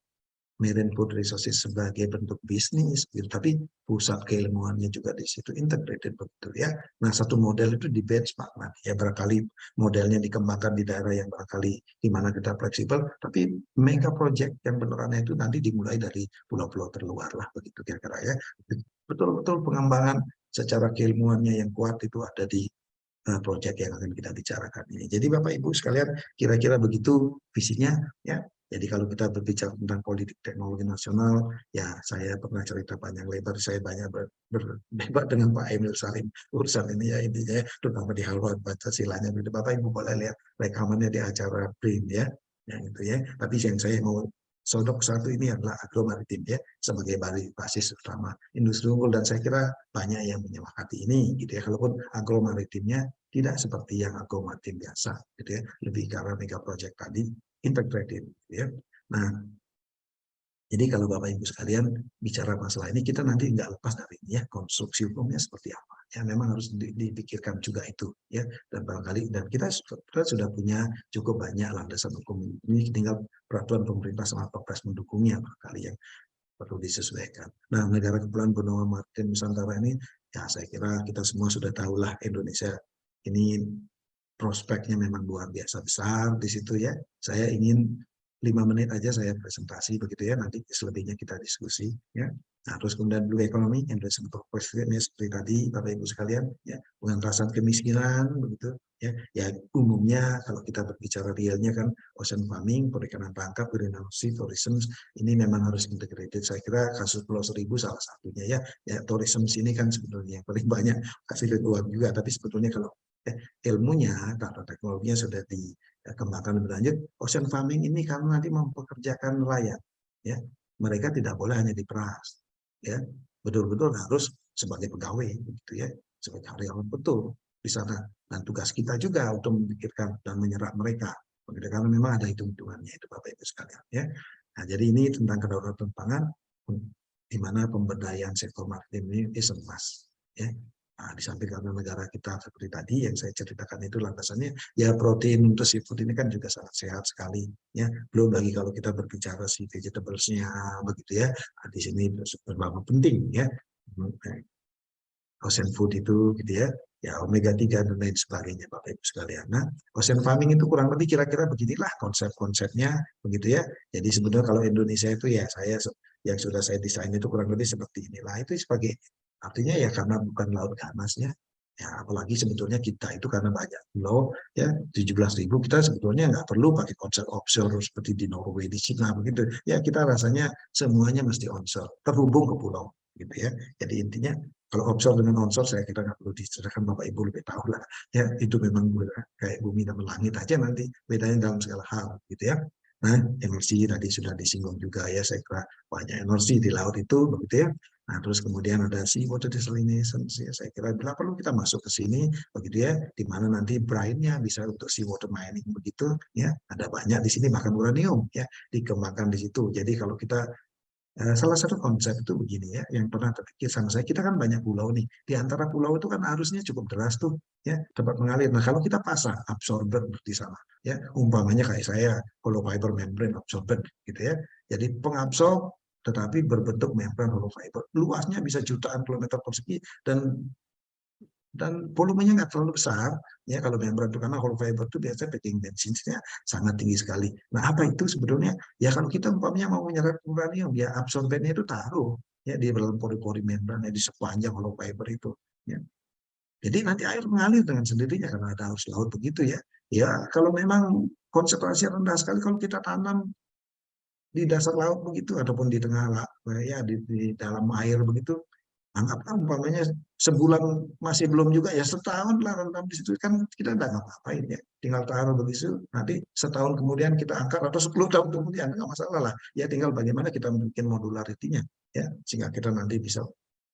marine food resources sebagai bentuk bisnis, gitu. Tapi pusat keilmuannya juga di situ integrated betul ya. Nah, satu model itu di benchmark nanti ya, barangkali modelnya dikembangkan di daerah yang barangkali di mana kita fleksibel, tapi mega project yang benerannya itu nanti dimulai dari pulau-pulau terluar lah begitu kira-kira ya. Betul-betul pengembangan secara keilmuannya yang kuat itu ada di proyek yang akan kita bicarakan ini. Jadi Bapak Ibu sekalian, kira-kira begitu visinya ya. Jadi kalau kita berbicara tentang politik teknologi nasional, ya saya pernah cerita panjang lebar, saya banyak berdebat dengan Pak Emil Salim urusan ini ya intinya, terutama di haluan Pancasilanya. Bapak Ibu boleh lihat rekamannya di acara BRIN ya, yang itu ya. Tapi yang saya mau sodok satu ini adalah agromaritim ya, sebagai basis utama industri unggul, dan saya kira banyak yang menyepakati ini gitu ya. Kalaupun agromaritimnya tidak seperti yang agromaritim biasa gitu ya, lebih karena mega project tadi integrated gitu ya. Nah, jadi kalau Bapak Ibu sekalian bicara masalah ini, kita nanti nggak lepas dari ini ya, konstruksi hukumnya seperti apa. Ya memang harus dipikirkan juga itu ya, dan barangkali dan kita sudah punya cukup banyak landasan hukum ini, tinggal peraturan pemerintah sama Perpres mendukungnya barangkali yang perlu disesuaikan. Nah, negara kepulauan benua maritim Nusantara ini ya saya kira kita semua sudah tahulah Indonesia ini prospeknya memang luar biasa besar di situ ya. Saya ingin 5 menit aja saya presentasi begitu ya, nanti selebihnya kita diskusi ya. Nah, terus kemudian blue economy yang sudah disebut presidennya seperti tadi Bapak Ibu sekalian ya, pengentasan kemiskinan begitu ya. Ya umumnya kalau kita berbicara realnya kan ocean farming, perikanan tangkap, greenhouse tourism ini memang harus integrated. Saya kira kasus Pulau Seribu salah satunya ya. Ya tourism sini kan sebetulnya yang paling banyak hasil uang juga, tapi sebetulnya kalau ilmunya atau teknologinya sudah dikembangkan lebih lanjut. Ocean farming ini karena nanti mempekerjakan nelayan, ya mereka tidak boleh hanya diperas, ya betul-betul harus sebagai pegawai, begitu ya, sebagai karyawan betul di sana. Dan tugas kita juga untuk memikirkan dan menyerap mereka, begitu, karena memang ada hitung-hitungannya itu Bapak Ibu sekalian, ya. Nah, jadi ini tentang kedaulatan pangan, di mana pemberdayaan sektor maritim ini is a must, ya. Nah, di samping karena negara kita seperti tadi yang saya ceritakan itu landasannya ya protein untuk seafood ini kan juga sangat sehat sekali ya, belum lagi kalau kita berbicara si vegetables-nya begitu ya. Nah, di sini berapa penting ya ocean food itu gitu ya omega 3 dan lain sebagainya Bapak Ibu sekalian. Nah, ocean farming itu kurang lebih kira-kira beginilah konsep-konsepnya begitu ya. Jadi sebenarnya kalau Indonesia itu ya saya yang sudah saya desain itu kurang lebih seperti inilah, itu sebagai artinya ya karena bukan laut ganasnya ya, apalagi sebetulnya kita itu karena banyak pulau ya 17.000, kita sebetulnya nggak perlu pakai konsep offshore seperti di Norway, di Cina begitu ya. Kita rasanya semuanya mesti onshore, terhubung ke pulau gitu ya. Jadi intinya kalau offshore dengan onshore saya kira nggak perlu diceritakan, Bapak Ibu lebih tahu lah ya, itu memang kayak bumi dan langit aja nanti bedanya dalam segala hal gitu ya. Nah, energi tadi sudah disinggung juga ya, saya kira banyak energi di laut itu begitu ya. Nah, terus kemudian ada sea water desalination, ya, saya kira bila perlu kita masuk ke sini begitu ya, di mana nanti brine-nya bisa untuk sea water mining begitu ya. Ada banyak di sini, bahkan uranium ya dikembangkan di situ. Jadi kalau kita salah satu konsep itu begini ya, yang pernah terpikir sama saya, kita kan banyak pulau nih, di antara pulau itu kan arusnya cukup deras tuh ya, tempat mengalir. Nah, kalau kita pasang absorber di sana, ya. Umpamanya kayak saya hollow fiber membrane absorbent gitu ya. Jadi pengabsorb tetapi berbentuk membran hollow fiber. Luasnya bisa jutaan kilometer persegi dan volumenya nggak terlalu besar ya kalau membran itu, karena hollow fiber itu biasanya packing density-nya sangat tinggi sekali. Nah, apa itu sebetulnya? Ya kalau kita umpamanya mau menyerap uranium, ya absorbennya itu taruh ya di dalam pori-pori membran ya, di sepanjang hollow fiber itu ya. Jadi nanti air mengalir dengan sendirinya karena ada arus laut begitu ya. Ya kalau memang konsentrasi rendah sekali, kalau kita tanam di dasar laut begitu ataupun di tengah ya di dalam air begitu, anggaplah umpamanya sebulan masih belum juga ya, setahun lah rendam di situ, kan kita nggak ngapa-ngapain ya, tinggal taruh begitu, nanti setahun kemudian kita angkat atau 10 tahun kemudian nggak masalah lah ya, tinggal bagaimana kita bikin modularity-nya ya sehingga kita nanti bisa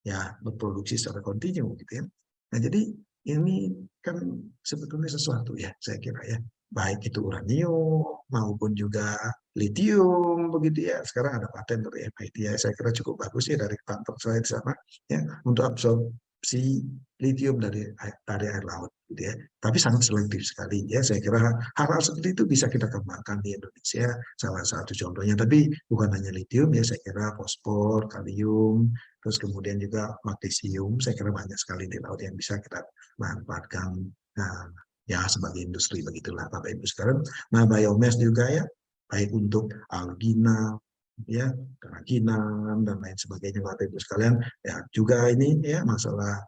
ya berproduksi secara kontinu gitu ya. Nah jadi ini kan sebetulnya sesuatu ya saya kira ya, baik itu uranium maupun juga litium begitu ya. Sekarang ada paten dari MIT ya, saya kira cukup bagus ya dari kantor saya di sana ya untuk absorpsi litium dari air laut gitu ya. Tapi sangat selektif sekali ya. Saya kira hal-hal seperti itu bisa kita kembangkan di Indonesia, salah satu contohnya. Tapi bukan hanya litium ya, saya kira fosfor, kalium, terus kemudian juga magnesium. Saya kira banyak sekali di laut yang bisa kita manfaatkan. Nah, ya sebagai industri begitulah Bapak Ibu sekalian. Nah, biomass juga ya, baik untuk algina, ya, kerajinan dan lain sebagainya Bapak Ibu sekalian. Ya juga ini ya masalah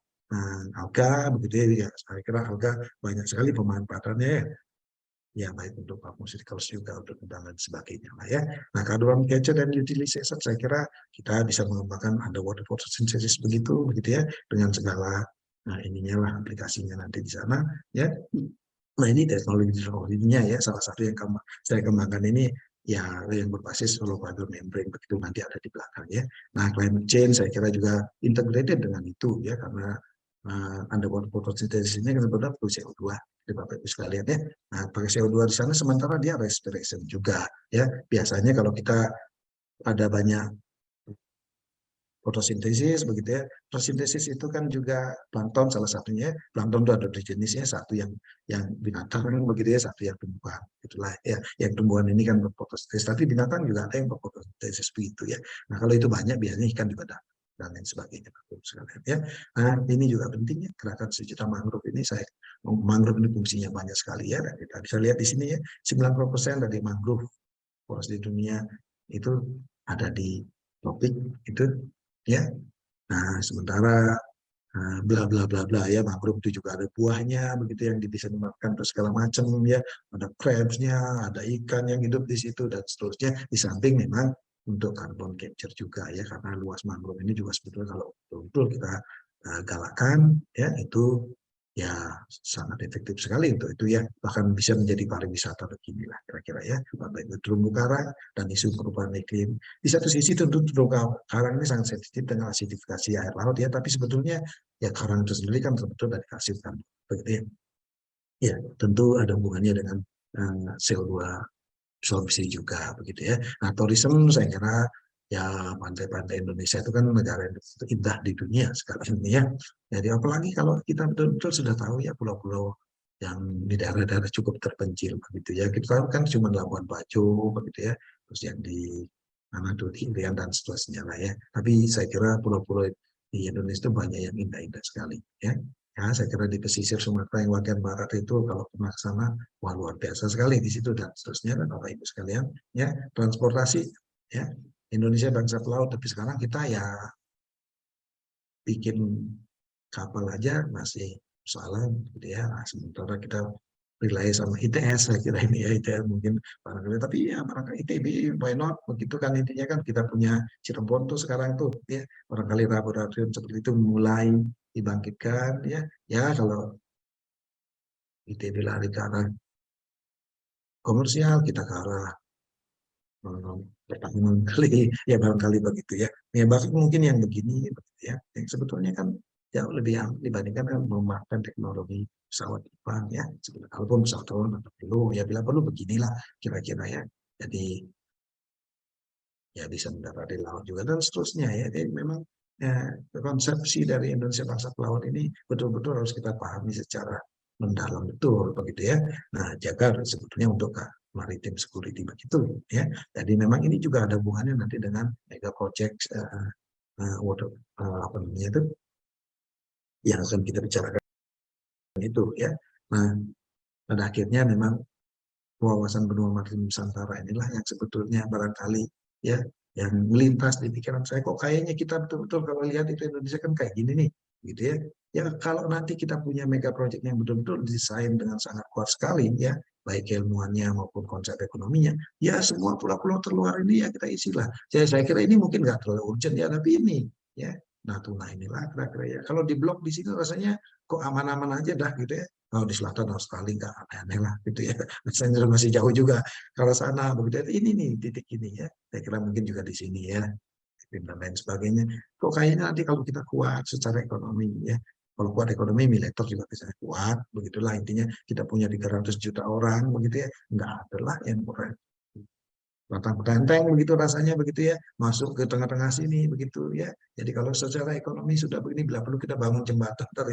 alga begitu ya. Saya kira alga banyak sekali pemanfaatannya ya. Ya baik untuk pharmaceuticals juga untuk dan lain sebagainya lah ya. Nah, carbon capture dan utilization saya kira kita bisa mengembangkan underwater photosynthesis begitu ya dengan segala ininya lah aplikasinya nanti di sana ya. Nah ini teknologinya ya, salah satu yang saya kembangkan ini ya yang berbasis hollow fiber membrane begitu nanti ada di belakang ya. Nah climate change saya kira juga integrated dengan itu ya, karena underwater photosynthesis ini kan sebenarnya perlu CO2 di Bapak Ibu sekalian ya. Nah pakai CO2 di sana sementara dia respiration juga ya. Biasanya kalau kita ada banyak fotosintesis begitu ya. Fotosintesis itu kan juga plankton salah satunya. Plankton itu ada dua jenisnya, satu yang binatang begitu ya, satu yang tumbuhan. Itulah ya. Yang tumbuhan ini kan berfotosintesis, tapi binatang juga ada yang berfotosintesis begitu ya. Nah, kalau itu banyak biasanya ikan juga ada dan lain sebagainya sekalian ya. Nah, ini juga penting ya, gerakan sejuta mangrove ini mangrove ini fungsinya banyak sekali ya. Dan kita bisa lihat di sini ya, 90% dari mangrove forest di dunia itu ada di tropik itu ya. Nah, sementara bla bla bla bla ya, mangrove itu juga ada buahnya begitu yang bisa dimakan terus segala macam ya, ada crabsnya, ada ikan yang hidup di situ dan seterusnya. Di samping memang untuk carbon capture juga ya, karena luas mangrove ini juga sebetulnya kalau betul-betul kita galakkan ya itu ya sangat efektif sekali untuk itu ya, bahkan bisa menjadi pariwisata begini lah kira-kira ya Bapak Ibu. Terumbu karang dan isu perubahan iklim di satu sisi tentu terumbu karang ini sangat sensitif dengan asidifikasi air laut ya, tapi sebetulnya ya karang itu sendiri kan terbentuk dari kalsium kan begitu ya. Ya tentu ada hubungannya dengan CO2 absorpsi juga begitu ya. Nah tourism saya kira ya pantai-pantai Indonesia itu kan negara yang indah di dunia sekarang ini ya. Jadi apalagi kalau kita betul-betul sudah tahu ya pulau-pulau yang di daerah-daerah cukup terpencil begitu ya. Kita tahu kan cuma Labuan Bajo begitu ya. Terus yang di mana tuh di Irian dan seterusnya lah ya. Tapi saya kira pulau-pulau di Indonesia itu banyak yang indah-indah sekali ya. Ya, saya kira di pesisir Sumatera yang bagian barat itu kalau pernah ke sana, wah luar biasa sekali di situ dan seterusnya dan Bapak Ibu sekalian ya. Transportasi ya, Indonesia bangsa pelaut, tapi sekarang kita ya bikin kapal aja masih soalan gitu ya. Nah, sementara kita relay sama ITS saya kira ini ya, ITS mungkin barangkali, tapi ya barangkali ITB why not begitu kan, intinya kan kita punya Cirebon tuh sekarang tuh ya, barangkali laboratorium seperti itu mulai dibangkitkan ya. Ya kalau ITB lari ke arah komersial, kita ke arah pertambangan kali ya, barangkali begitu ya. Ya bahkan mungkin yang begini begitu ya, yang sebetulnya kan jauh lebih dibandingkan kan memakai teknologi pesawat terbang ya. Kalaupun pesawat terbang perlu ya, bila perlu beginilah kira-kira ya. Jadi ya bisa mendarat di laut juga dan seterusnya ya. Jadi memang konsepsi dari Indonesia bangsa pelaut ini betul-betul harus kita pahami secara mendalam betul begitu ya. Nah, jaga sebetulnya untuk maritim security begitu ya. Jadi memang ini juga ada hubungannya nanti dengan mega project water apa namanya itu yang akan kita bicarakan itu ya. Nah, pada akhirnya memang wawasan benua maritim Nusantara inilah yang sebetulnya barangkali ya yang melintas di pikiran saya, kok kayaknya kita betul-betul kalau lihat itu Indonesia kan kayak gini nih gitu ya. Ya kalau nanti kita punya mega project yang betul-betul desain dengan sangat kuat sekali ya, baik ilmuannya maupun konsep ekonominya, ya semua pulau-pulau terluar ini ya kita isilah. Saya kira ini mungkin nggak terlalu urgent ya, tapi ini ya Natuna inilah kira-kira ya. Kalau di blok di sini rasanya kok aman-aman aja dah gitu ya. Kalau di selatan Australia nggak aneh-aneh lah gitu ya. Misalnya masih jauh juga. Kalau sana begitu ini nih titik ini ya. Saya kira mungkin juga di sini ya dan lain sebagainya. Kok kayaknya nanti kalau kita kuat secara ekonomi ya, kalau kuat ekonomi militer juga bisa kuat, begitulah intinya kita punya 300 juta orang begitu ya, nggak ada lah yang kurang. Batang petenteng begitu rasanya begitu ya, masuk ke tengah-tengah sini begitu ya. Jadi kalau secara ekonomi sudah begini, bila perlu kita bangun jembatan dari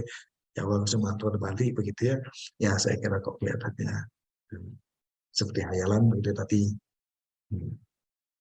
Jawa ke Sumatera ke Bali begitu ya. Ya saya kira kok kelihatannya seperti hayalan begitu, tapi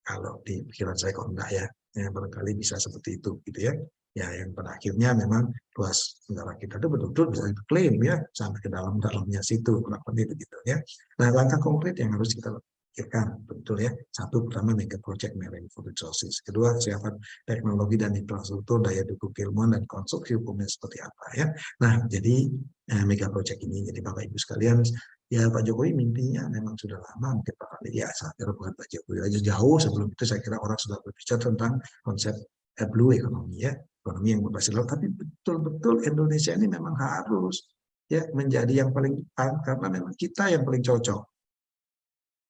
kalau di pikiran saya kok enggak ya, barangkali bisa seperti itu gitu ya. Ya yang pada akhirnya memang luas negara kita itu betul-betul bisa diklaim ya sampai ke dalam-dalamnya situ, kurang lebih begitu ya. Nah langkah konkret yang harus kita pikirkan betul ya. Satu, pertama mega project marine for resources. Kedua, kesiapan teknologi dan infrastruktur, daya dukung keilmuan dan konstruksi hukumnya seperti apa ya. Nah jadi mega project ini, jadi Bapak Ibu sekalian, ya Pak Jokowi mimpinya memang sudah lama, mungkin Pak Ali ya, saya kira bukan Pak Jokowi aja, jauh sebelum itu saya kira orang sudah berbicara tentang konsep blue economy ya, ekonomi yang berbasis laut. Tapi betul-betul Indonesia ini memang harus ya menjadi yang paling depan karena memang kita yang paling cocok.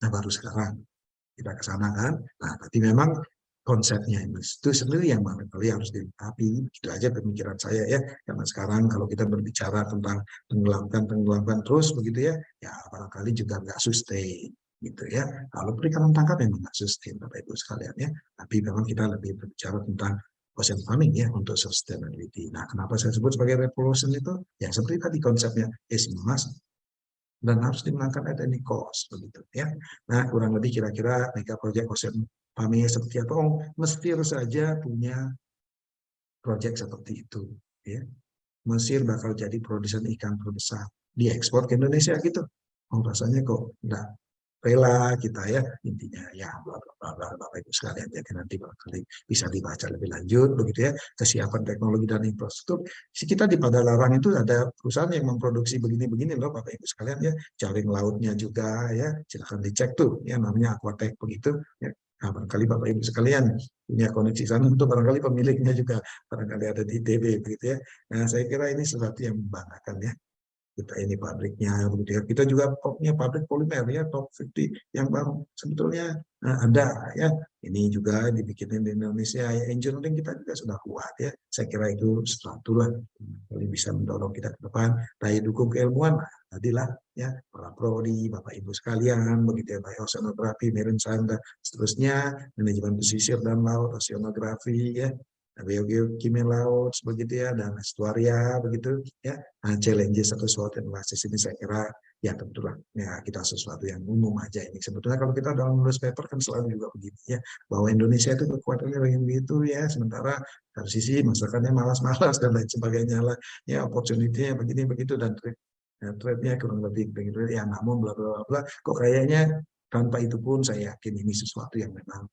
Nah baru sekarang kita ke sana kan. Nah tapi memang konsepnya itu sendiri yang barangkali harus dilengkapi. Itu aja pemikiran saya ya. Karena sekarang kalau kita berbicara tentang tenggelamkan terus begitu ya, ya barangkali juga nggak sustain gitu ya. Kalau perikanan tangkap memang nggak sustain Bapak Ibu sekalian ya. Tapi memang kita lebih berbicara tentang ocean farming ya untuk sustainability. Nah, kenapa saya sebut sebagai revolution itu? Ya seperti tadi konsepnya is must dan harus dimenangkan at any cost begitu ya. Nah, kurang lebih kira-kira mega project ocean farming seperti apa? Oh, Mesir saja punya project seperti itu ya. Mesir bakal jadi produsen ikan terbesar, diekspor ke Indonesia gitu. Oh, rasanya kok enggak rela kita ya, intinya ya bla bla bla bla Bapak Ibu sekalian, jadi nanti barangkali bisa dibaca lebih lanjut begitu ya, kesiapan teknologi dan infrastruktur. Kita di Padalarang itu ada perusahaan yang memproduksi begini-begini loh Bapak Ibu sekalian ya, jaring lautnya juga ya, silakan dicek tuh ya, namanya Aquatech begitu ya. Nah, barangkali Bapak Ibu sekalian punya koneksi sana, untuk barangkali pemiliknya juga barangkali ada di ITB begitu ya. Nah, saya kira ini sesuatu yang membanggakan ya. Kita ini pabriknya begitu ya. Kita juga punya pabrik polimer ya, top 50 yang baru sebetulnya ada ya. Ini juga dibikinin di Indonesia ya. Engineering kita juga sudah kuat ya. Saya kira itu sesuatu lah yang bisa mendorong kita ke depan. Daya dukung keilmuan tadilah ya, para prodi, Bapak Ibu sekalian begitu ya, baik oceanografi, marine science dan seterusnya, manajemen pesisir dan laut, oceanografi ya, biokimia laut begitu ya, dan estuaria begitu ya. Nah, challenges atau SWOT analysis ini saya kira ya tentulah ya kita sesuatu yang umum aja ini. Sebetulnya kalau kita dalam menulis paper kan selalu juga begitu ya, bahwa Indonesia itu kekuatannya begitu ya, sementara dari sisi masyarakatnya malas-malas dan lain sebagainya lah ya, opportunity-nya begini begitu dan trade-nya kurang lebih begitu ya, namun bla bla bla kok kayaknya tanpa itu pun saya yakin ini sesuatu yang memang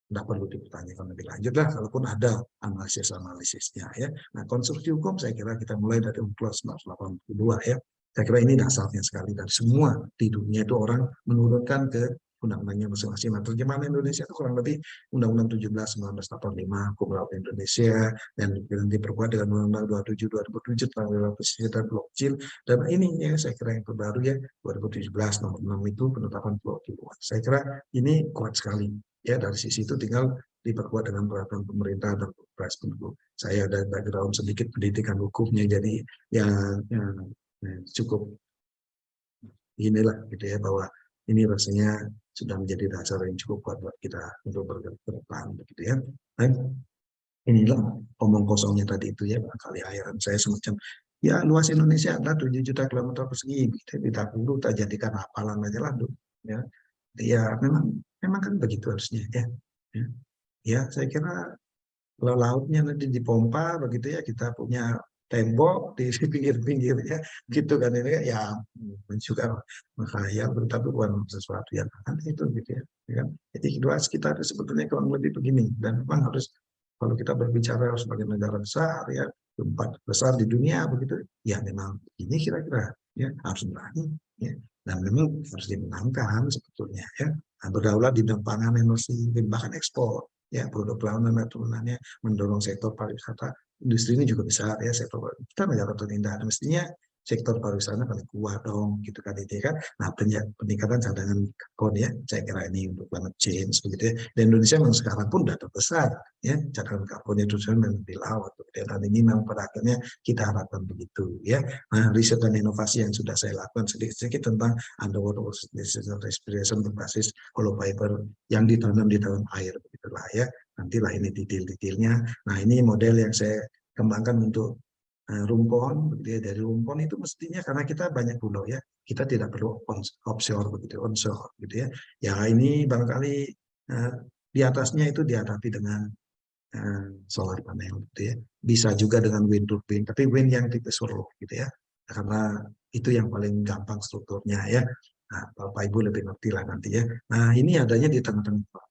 tidak perlu dipertanyakan lebih lanjut lah, kalaupun ada analisisnya ya. Nah, konstruksi hukum saya kira kita mulai dari UNCLOS 1982 ya. Saya kira ini dasarnya sekali, dan semua di dunia itu orang menurunkan ke undang-undangnya masing-masing. Nah, terjemahan Indonesia itu kurang lebih Undang-Undang 17 1985 Hukum Laut Indonesia, dan diperkuat dengan Undang-Undang 27 2007 tentang wilayah pesisir dan pulau kecil. Dan ini ya saya kira yang terbaru ya 2017 nomor 6 itu penetapan pulau kepulauan. Saya kira ini kuat sekali. Ya dari sisi itu tinggal diperkuat dengan peraturan pemerintah dan perpres pendukung. Saya ada background sedikit pendidikan hukumnya, jadi ya cukup inilah gitu ya, bahwa ini rasanya sudah menjadi dasar yang cukup kuat buat kita untuk bergerak ke depan begitu ya. Nah, inilah omong kosongnya tadi itu ya, barangkali akhiran saya semacam Ya luas Indonesia adalah 7 juta kilometer persegi, kita perlu tak jadikan hafalan aja lah, ya. Ya memang kan begitu harusnya ya. Ya, ya saya kira kalau lautnya nanti dipompa begitu ya, kita punya tembok di pinggir-pinggirnya gitu kan, ini ya juga menghayal, tapi bukan sesuatu yang aneh itu gitu ya. Ya kan? Jadi luas kita itu sebetulnya kurang lebih begini, dan memang harus kalau kita berbicara sebagai negara besar ya, keempat besar di dunia begitu, ya memang ini kira-kira ya harus berani ya, dan memang harus dimenangkan sebetulnya ya. Nah, berdaulat di bidang pangan, energi, dan bahkan ekspor ya, produk lawanan dan turunannya, mendorong sektor pariwisata. Industri ini juga besar ya, sektor kita negara tertindak, mestinya sektor pariwisata paling kuat dong gitu kan, itu kan. Nah, peningkatan cadangan karbon ya, saya kira ini untuk climate change begitu ya. Dan Indonesia memang sekarang pun sudah terbesar ya, cadangan karbonnya itu memang di laut begitu ya. Dan ini memang pada akhirnya kita harapkan begitu ya. Nah, riset dan inovasi yang sudah saya lakukan sedikit-sedikit tentang underwater respiration berbasis hollow fiber yang ditanam di dalam air begitulah ya. Nantilah ini detail-detailnya. Nah, ini model yang saya kembangkan untuk rumpon begitu ya. Dari rumpon itu mestinya karena kita banyak pulau ya, kita tidak perlu offshore begitu, onshore gitu ya. Ya ini barangkali di atasnya itu dihadapi dengan solar panel gitu ya. Bisa juga dengan wind turbine, tapi wind yang tipe Solo gitu ya. Karena itu yang paling gampang strukturnya ya. Nah, Bapak Ibu lebih ngerti lah nanti ya. Nah, ini adanya di tengah-tengah.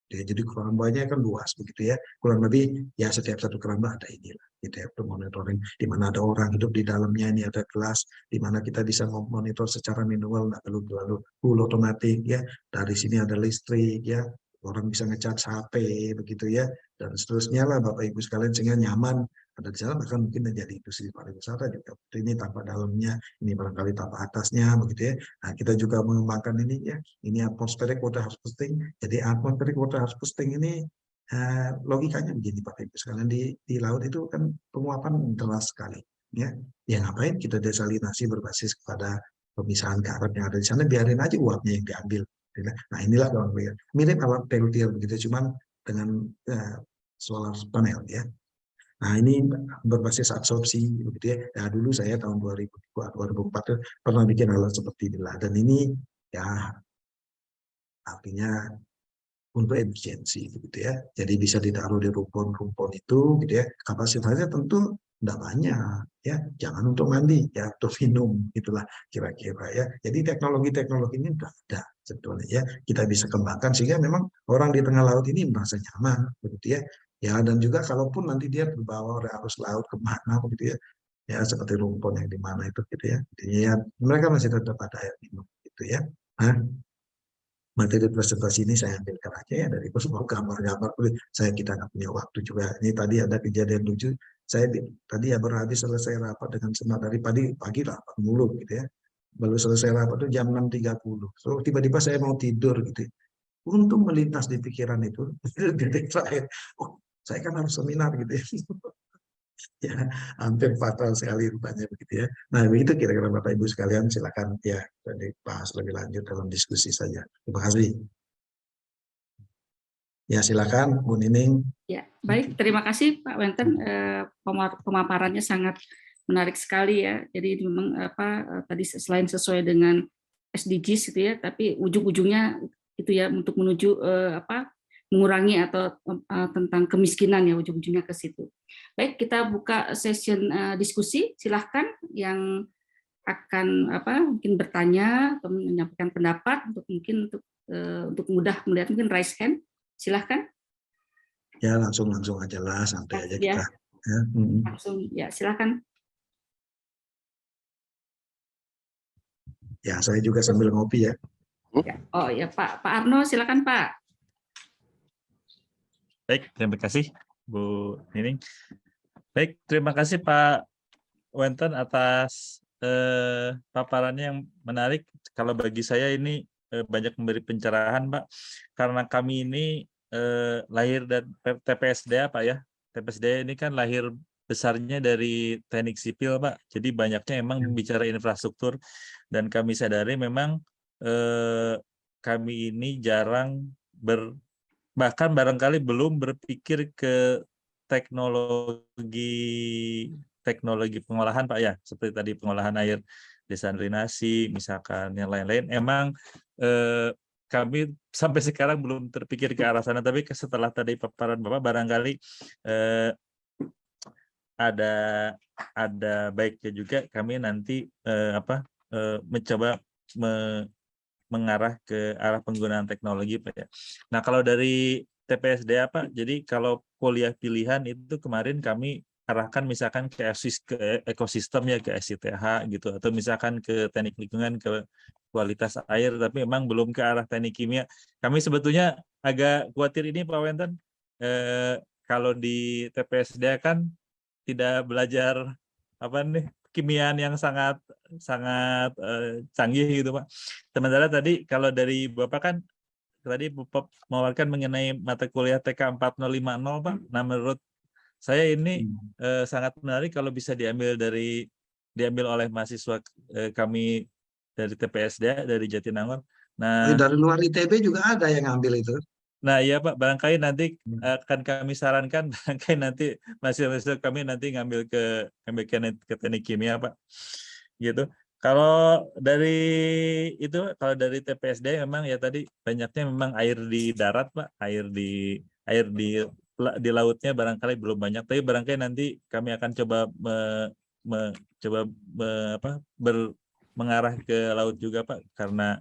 Jadi kerambanya kan luas begitu ya. Kurang lebih ya setiap satu keramba ada inilah gitu ya, untuk monitoring di mana ada orang hidup di dalamnya, ini ada kelas di mana kita bisa memonitor secara manual, nggak perlu lalu full otomatis ya. Dari sini ada listrik ya, orang bisa ngecas HP begitu ya, dan seterusnya lah Bapak Ibu sekalian, sehingga nyaman. Ada di sana bahkan mungkin menjadi industri pariwisata juga. Ini tanpa dalamnya, ini barangkali tanpa atasnya begitu ya. Nah, kita juga mengembangkan ini ya. Ini atmospheric water harvesting. Jadi atmospheric water harvesting ini logikanya begini Pak Ibu sekalian, di laut itu kan penguapan deras sekali ya. Ya ngapain kita desalinasi berbasis kepada pemisahan garam yang ada di sana, biarin aja uapnya yang diambil. Nah, inilah kawan mirip alat peltier begitu, cuman dengan solar panel ya. Nah, ini berbasis absorpsi begitu ya. Nah, dulu saya tahun 2004 pernah bikin alat seperti inilah, dan ini ya artinya untuk efisiensi gitu ya. Jadi bisa ditaruh di rumpon-rumpon itu gitu ya. Kapasitasnya tentu tidak banyak ya. Jangan untuk mandi ya, untuk minum itulah kira-kira ya. Jadi teknologi-teknologi ini sudah ada sebetulnya ya. Kita bisa kembangkan sehingga memang orang di tengah laut ini merasa nyaman begitu ya. Ya, dan juga kalaupun nanti dia terbawa oleh arus laut kemana begitu ya. Ya seperti rumpon yang di mana itu gitu ya. Jadi ya mereka masih tetap ada air minum gitu ya. Nah, materi presentasi ini saya ambilkan aja ya dari semua gambar-gambar. Kita nggak punya waktu juga. Ini tadi ada kejadian lucu. Saya tadi ya baru habis selesai rapat dengan senat dari pagi rapat mulu gitu ya. Baru selesai rapat itu jam 6.30. So tiba-tiba saya mau tidur gitu. Untung melintas di pikiran itu detik terakhir. Oh, saya kan harus seminar gitu ya. Ya, hampir fatal sekali rupanya begitu ya. Nah, begitu kira-kira Bapak Ibu sekalian, silakan ya dibahas lebih lanjut dalam diskusi saja. Terima kasih. Ya, silakan Bu Nining. Ya, baik. Terima kasih Pak Wenten. Pemaparannya sangat menarik sekali ya. Jadi memang tadi selain sesuai dengan SDGs gitu ya, tapi ujung-ujungnya itu ya untuk menuju mengurangi atau tentang kemiskinan ya, ujung-ujungnya ke situ. Baik, kita buka session diskusi. Silahkan yang akan mungkin bertanya atau menyampaikan pendapat untuk mudah melihat, mungkin raise hand. Silahkan. Ya, langsung aja lah, santai aja kita. Ya. Langsung ya, silakan. Ya, saya juga sambil ngopi ya. Oh ya, Pak Arno, silakan Pak. Baik, terima kasih Bu Nining. Baik, terima kasih Pak Wenten atas paparannya yang menarik. Kalau bagi saya ini banyak memberi pencerahan, Pak, karena kami ini lahir dari TPSD Pak ya. TPSD ini kan lahir besarnya dari teknik sipil Pak. Jadi banyaknya emang bicara infrastruktur, dan kami sadari memang kami ini jarang bahkan barangkali belum berpikir ke teknologi teknologi pengolahan Pak ya, seperti tadi pengolahan air, desalinasi, misalkan yang lain-lain. Emang kami sampai sekarang belum terpikir ke arah sana, tapi setelah tadi paparan Bapak barangkali ada baiknya juga kami nanti mencoba mengarah ke arah penggunaan teknologi Pak ya. Nah kalau dari TPSDA Pak, jadi kalau kuliah pilihan itu kemarin kami arahkan misalkan ke ekosistem ya, ke SITH gitu, atau misalkan ke teknik lingkungan, ke kualitas air, tapi memang belum ke arah teknik kimia. Kami sebetulnya agak khawatir ini Pak Wenten, kalau di TPSDA kan tidak belajar kimiaan yang sangat canggih gitu Pak. Sementara tadi kalau dari Bapak kan tadi Bapak mewawarkan mengenai mata kuliah TK 4050 Pak. Nah menurut saya ini sangat menarik kalau bisa diambil oleh mahasiswa kami dari TPSDA dari Jatinangor. Nah, dari luar ITB juga ada yang ngambil itu. Nah iya Pak, barangkali nanti akan kami sarankan, barangkali nanti mahasiswa kami nanti ngambil ke teknik kimia Pak, gitu. Kalau dari TPSD memang ya tadi banyaknya memang air di darat Pak, air di lautnya barangkali belum banyak, tapi barangkali nanti kami akan coba mengarah ke laut juga Pak, karena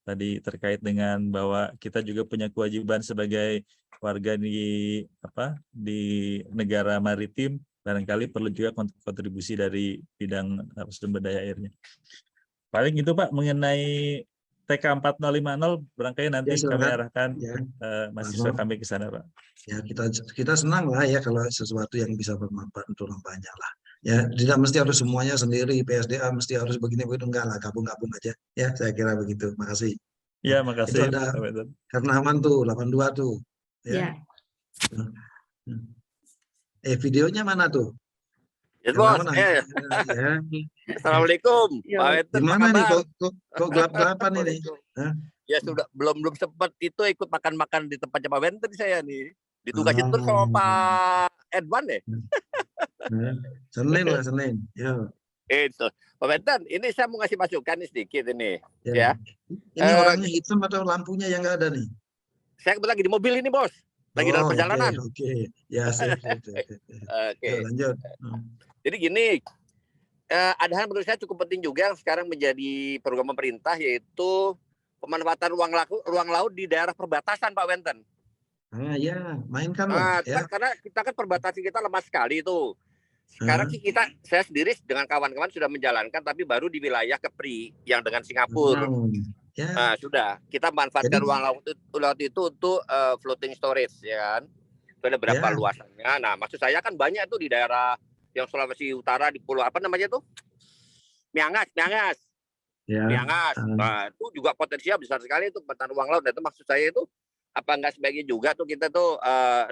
tadi terkait dengan bahwa kita juga punya kewajiban sebagai warga di negara maritim, barangkali perlu juga kontribusi dari bidang sumber daya airnya. Paling itu Pak mengenai TK 4050 barangkali nanti kami arahkan mahasiswa kami ke sana Pak. Ya kita senang lah ya kalau sesuatu yang bisa bermanfaat untuk orang banyak lah. Ya tidak mesti harus semuanya sendiri, PSDA mesti harus begini begitu, enggak lah, gabung-gabung aja. Ya saya kira begitu. Makasih. Ya, makasih. Itu ada Karnawan tuh 82 tuh. Ya. Videonya mana tuh? Ya, Bos. Ya. Assalamualaikum. Pak Wenten, gimana nih kok gelap-gelapan ini? Ya sudah belum sempat itu ikut makan-makan di tempatnya Pak Wenten saya nih. Ditugasin terus sama Pak Edwan ya. Senin. Yo. Itu. Pak Wenten, ini saya mau ngasih masukan nih sedikit ini. Ya. Ini orangnya hitam atau lampunya yang nggak ada nih? Saya kebetulan lagi di mobil ini, Bos. Lagi dalam perjalanan. Oke. Ya, Oke. Lanjut. Jadi gini, ada hal menurut saya cukup penting juga yang sekarang menjadi program pemerintah, yaitu pemanfaatan ruang laut di daerah perbatasan Pak Wenten. Ya, mainkan ya. Karena kita kan perbatasan kita lemah sekali itu. Sekarang sih saya sendiri dengan kawan-kawan sudah menjalankan, tapi baru di wilayah Kepri yang dengan Singapura. Ya. Nah, sudah kita manfaatkan ruang laut itu untuk floating storage, ya kan? Itu ada berapa luasannya. Nah, maksud saya kan banyak tuh di daerah yang Sulawesi Utara, di pulau apa namanya tuh? Miangas. Ya. Miangas. Nah, itu juga potensial besar sekali itu pemanfaatan ruang laut. Dan itu maksud saya itu apa enggak sebaiknya juga tuh kita tuh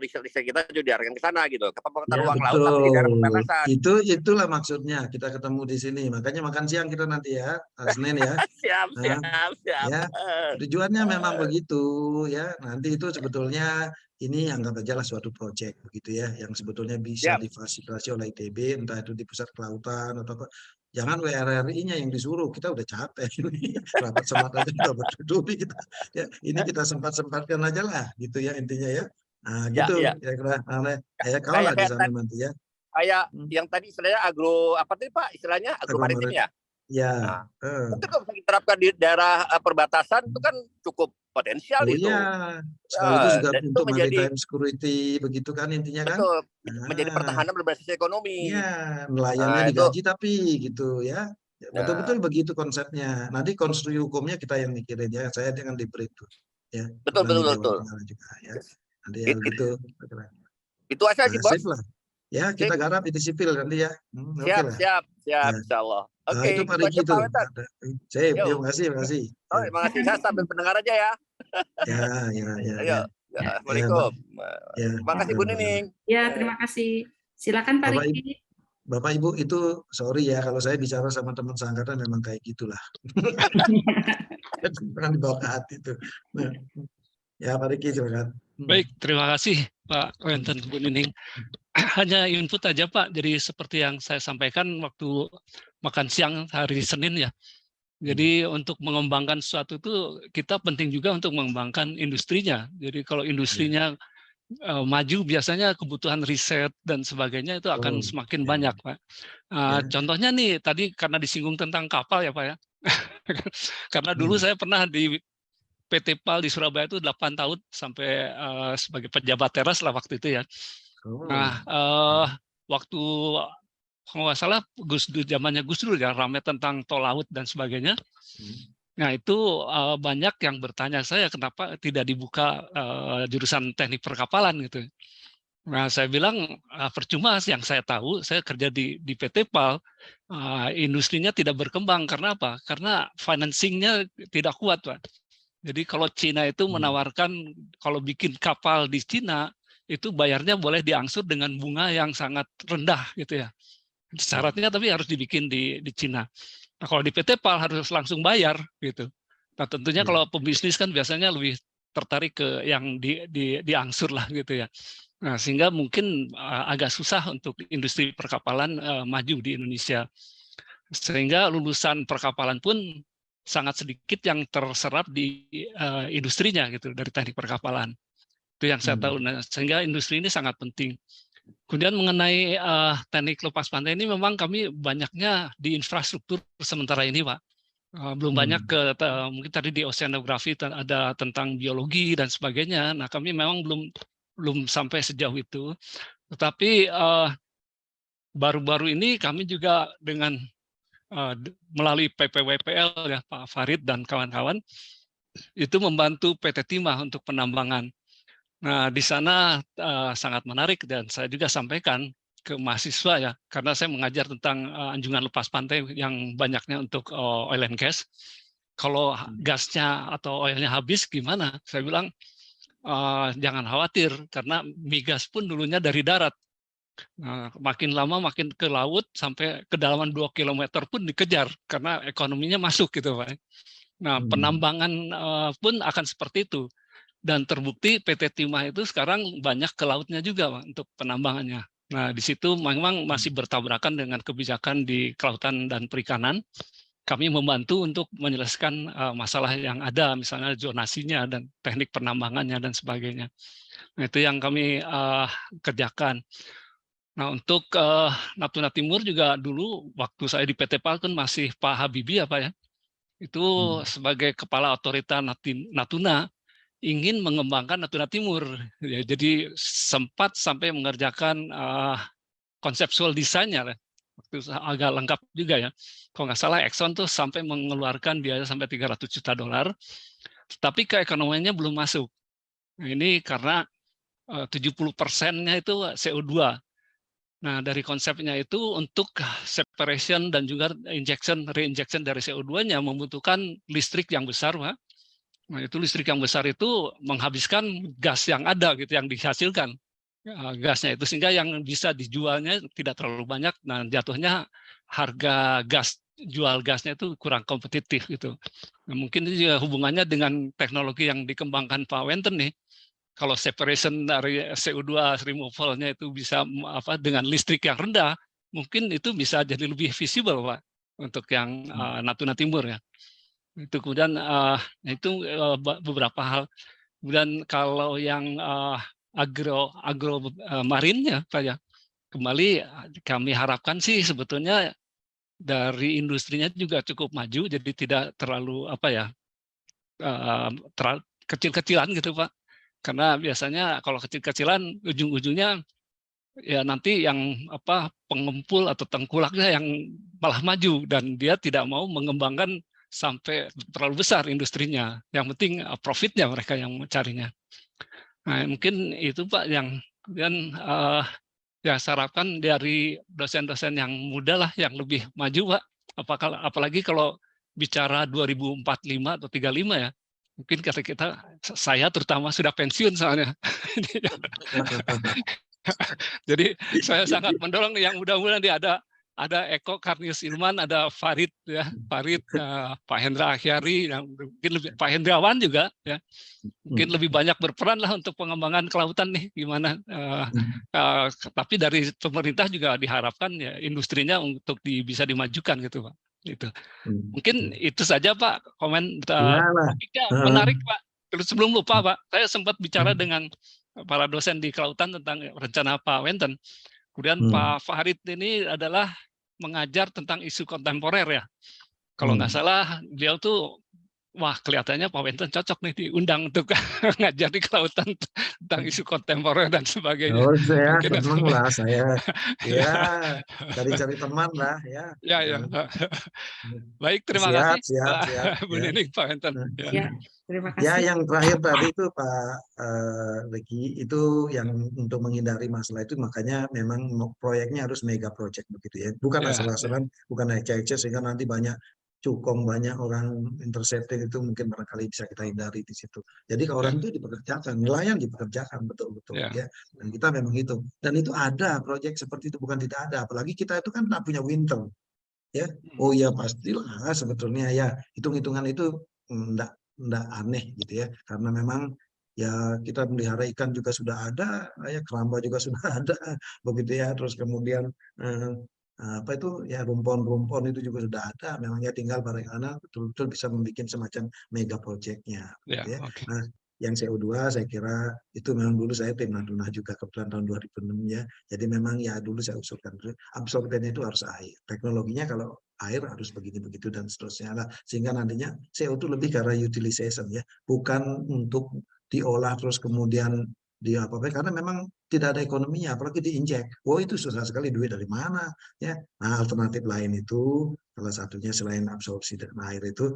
riset kita juga diarahkan ke sana gitu, ke pemanfaatan ruang laut tapi di daerah perbatasan. Itulah maksudnya kita ketemu di sini. Makanya makan siang kita nanti ya, Senin ya. Siap. Ya, tujuannya memang begitu ya. Nanti itu sebetulnya ini anggap aja lah suatu proyek begitu ya, yang sebetulnya bisa difasilitasi oleh ITB, entah itu di pusat kelautan atau apa. Jangan WRRI-nya yang disuruh, kita udah capek ini. Rapat sempat aja udah berduduk kita. Ya, ini kita sempat-sempatkan aja lah gitu ya intinya ya. Nah, gitu kira-kira kalau lah di sana nanti ya. Kayak yang tadi istilahnya istilahnya agromaritim ya? Ya. Mungkin kalau bisa diterapkan di daerah perbatasan itu kan cukup potensial itu. Iya. Sekaligus juga untuk maritime security begitu kan intinya kan. Betul. Menjadi pertahanan berbasis ekonomi. Iya, nelayannya digaji tapi gitu ya. Betul-betul begitu konsepnya. Nanti konstruksi hukumnya kita yang mikirin ya. Saya dengan diberi itu. Ya. Betul. Juga, ya. Nanti ya gitu. Itu aja sih, Bos. Ya, kita garap itu sipil nanti ya. Siap, insyaallah. Oke, itu Pak Riki itu. Terima kasih. Terima kasih, saya sambil pendengar aja ya. Ya. Assalamualaikum. Terima kasih Bu Nining. Ya, terima kasih. Silakan Pak Riki. Bapak Ibu itu sorry ya kalau saya bicara sama teman seangkatan memang kayak gitulah. Jangan dibawa ke hati itu. Ya Pak Riki silakan. Baik, terima kasih Pak Wenten, Bu Nining. Hanya input aja Pak, jadi seperti yang saya sampaikan waktu makan siang hari Senin ya. Jadi untuk mengembangkan sesuatu itu kita penting juga untuk mengembangkan industrinya. Jadi kalau industrinya maju, biasanya kebutuhan riset dan sebagainya itu akan semakin banyak Pak. Contohnya nih tadi karena disinggung tentang kapal ya Pak ya. Karena dulu saya pernah di PT PAL di Surabaya itu 8 tahun sampai sebagai pejabat teras lah waktu itu ya. Nah, waktu kalau nggak salah zamannya Gus Dur ya, ramai tentang tol laut dan sebagainya. Nah itu banyak yang bertanya saya kenapa tidak dibuka jurusan teknik perkapalan gitu. Nah saya bilang percuma, yang saya tahu saya kerja di PT PAL, industrinya tidak berkembang karena apa? Karena financingnya tidak kuat Pak. Jadi kalau Cina itu menawarkan kalau bikin kapal di Cina itu bayarnya boleh diangsur dengan bunga yang sangat rendah gitu ya. Syaratnya tapi harus dibikin di Cina. Nah, kalau di PT PAL harus langsung bayar gitu. Nah, tentunya kalau pebisnis kan biasanya lebih tertarik ke yang diangsur lah gitu ya. Nah, sehingga mungkin agak susah untuk industri perkapalan maju di Indonesia. Sehingga lulusan perkapalan pun sangat sedikit yang terserap di industrinya gitu dari teknik perkapalan. Itu yang saya tahu. Nah, sehingga industri ini sangat penting. Kemudian mengenai teknik lepas pantai ini memang kami banyaknya di infrastruktur sementara ini Pak. Belum banyak mungkin tadi di oceanografi ada tentang biologi dan sebagainya. Nah kami memang belum sampai sejauh itu. Tetapi baru-baru ini kami juga dengan melalui PPWPL ya Pak Farid dan kawan-kawan itu membantu PT Timah untuk penambangan. Nah, di sana sangat menarik dan saya juga sampaikan ke mahasiswa ya, karena saya mengajar tentang anjungan lepas pantai yang banyaknya untuk oil and gas. Kalau gasnya atau oilnya habis gimana? Saya bilang jangan khawatir karena migas pun dulunya dari darat. Nah, makin lama makin ke laut sampai kedalaman 2 km pun dikejar karena ekonominya masuk gitu Pak. Nah, penambangan pun akan seperti itu. Dan terbukti PT Timah itu sekarang banyak ke lautnya juga Pak, untuk penambangannya. Nah, di situ memang masih bertabrakan dengan kebijakan di kelautan dan perikanan. Kami membantu untuk menyelesaikan masalah yang ada, misalnya zonasinya dan teknik penambangannya dan sebagainya. Nah, itu yang kami kerjakan. Nah, untuk Natuna Timur juga dulu waktu saya di PT PAL kan masih Pak Habibie apa ya, itu sebagai kepala otorita Natuna ingin mengembangkan Natuna Timur. Ya, jadi sempat sampai mengerjakan konseptual desainnya. Waktu agak lengkap juga ya. Kalau nggak salah Exxon tuh sampai mengeluarkan biaya sampai $300 juta. Tapi keekonomiannya belum masuk. Nah, ini karena 70%-nya itu CO2. Nah, dari konsepnya itu untuk separation dan juga reinjection dari CO2-nya membutuhkan listrik yang besar, Pak. Nah, itu listrik yang besar itu menghabiskan gas yang ada gitu, yang dihasilkan gasnya itu, sehingga yang bisa dijualnya tidak terlalu banyak. Nah, jatuhnya harga gas, jual gasnya itu kurang kompetitif gitu. Nah, mungkin ini juga hubungannya dengan teknologi yang dikembangkan Pak Wenten nih. Kalau separation dari CO2 removal-nya itu bisa dengan listrik yang rendah, mungkin itu bisa jadi lebih visible Pak untuk yang Natuna Timur ya. Itu kemudian itu beberapa hal. Kemudian kalau yang agro marinnya Pak ya, kembali kami harapkan sih sebetulnya dari industrinya juga cukup maju, jadi tidak terlalu kecil-kecilan gitu Pak. Karena biasanya kalau kecil-kecilan ujung-ujungnya ya nanti yang pengempul atau tengkulaknya yang malah maju dan dia tidak mau mengembangkan sampai terlalu besar industrinya. Yang penting profitnya mereka yang mencarinya. Nah, mungkin itu Pak yang kemudian ya saya harapkan dari dosen-dosen yang muda lah yang lebih maju Pak. Apalagi kalau bicara 2045 atau 35 ya. Mungkin saya terutama sudah pensiun soalnya. Jadi saya sangat mendorong yang muda-muda nanti ada ada Eko Karnius Ilman, ada Farid ya, Farid, Pak Hendra Akhyari, yang mungkin lebih, Pak Hendrawan juga ya, mungkin lebih banyak berperan lah untuk pengembangan kelautan nih gimana. Tapi dari pemerintah juga diharapkan ya industrinya untuk bisa dimajukan gitu Pak. Itu mungkin itu saja Pak komen topiknya menarik Pak. Terus sebelum lupa Pak, saya sempat bicara dengan para dosen di kelautan tentang rencana Pak Wenten. Kemudian Pak Farid ini adalah mengajar tentang isu kontemporer ya. Kalau nggak salah beliau tuh, wah kelihatannya Pak Wenten cocok nih diundang untuk ngajar di kelautan tentang isu kontemporer dan sebagainya. Oh, saya senang lah saya, ya cari-cari teman lah ya. Ya. Baik, terima kasih Bu Nining, Pak Wenten. Ya, terima kasih. Ya, yang terakhir tadi itu Pak Riki, itu yang untuk menghindari masalah itu makanya memang proyeknya harus mega project begitu ya. Bukan asal-asalan, bukan ecek-ecek sehingga nanti banyak cukong, banyak orang intercepting, itu mungkin barangkali bisa kita hindari di situ. Jadi orang itu dipekerjakan, nelayan dipekerjakan betul-betul ya. Dan kita memang itu. Dan itu ada proyek seperti itu, bukan tidak ada. Apalagi kita itu kan tak punya winter. Ya, oh ya pastilah sebetulnya ya, hitung-hitungan itu enggak aneh gitu ya, karena memang ya kita melihara ikan juga sudah ada, ya keramba juga sudah ada begitu ya, terus kemudian apa itu ya, rumpon-rumpon itu juga sudah ada, memangnya tinggal bagaimana betul-betul bisa membuat semacam mega projectnya gitu ya. Nah, yang CO2 saya kira itu memang dulu saya tim Natuna juga kebetulan tahun 2006 ya. Jadi memang ya dulu saya usulkan absorbennya itu harus air. Teknologinya kalau air harus begini-begitu dan seterusnya lah. Sehingga nantinya CO2 lebih ke arah utilization ya, bukan untuk diolah terus kemudian karena memang tidak ada ekonominya, apalagi diinjek. Oh itu susah sekali, duit dari mana ya. Nah, alternatif lain itu salah satunya selain absorpsi dengan air itu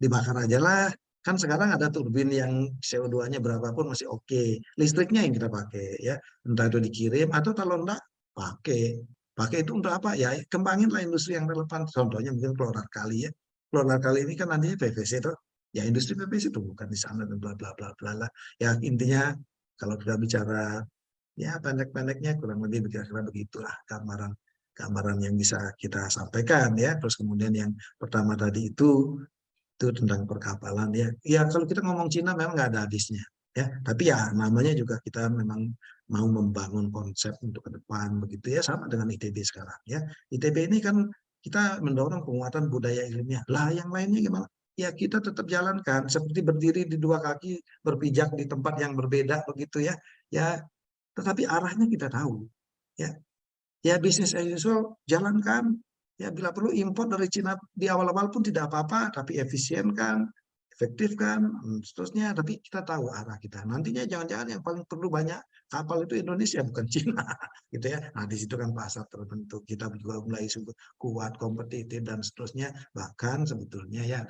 dibakar aja lah. Kan sekarang ada turbin yang CO2-nya berapapun masih oke. Listriknya yang kita pakai ya. Entah itu dikirim atau kalau enggak pakai. Pakai itu untuk apa? Ya kembanginlah industri yang relevan. Contohnya mungkin klorar kali ya. Klorar kali ini kan nantinya PVC itu. Ya industri PVC itu bukan di sana dan bla bla bla bla lah. Ya intinya kalau kita bicara ya pendek-pendeknya kurang lebih kira-kira begitulah gambaran yang bisa kita sampaikan ya. Terus kemudian yang pertama tadi itu tentang perkapalan ya. Ya kalau kita ngomong Cina memang nggak ada habisnya ya. Tapi ya namanya juga kita memang mau membangun konsep untuk ke depan begitu ya, sama dengan ITB sekarang ya. ITB ini kan kita mendorong penguatan budaya ilmiah. Lah yang lainnya gimana? Ya kita tetap jalankan seperti berdiri di dua kaki, berpijak di tempat yang berbeda begitu ya. Ya tetapi arahnya kita tahu ya. Ya bisnis as usual jalankan. Ya bila perlu import dari Cina di awal-awal pun tidak apa-apa, tapi efisien kan, efektif kan, seterusnya. Tapi kita tahu arah kita. Nantinya jangan-jangan yang paling perlu banyak kapal itu Indonesia bukan Cina, gitu ya. Nah di situ kan pasar terbentuk. Kita juga mulai kuat, kompetitif dan seterusnya. Bahkan sebetulnya ya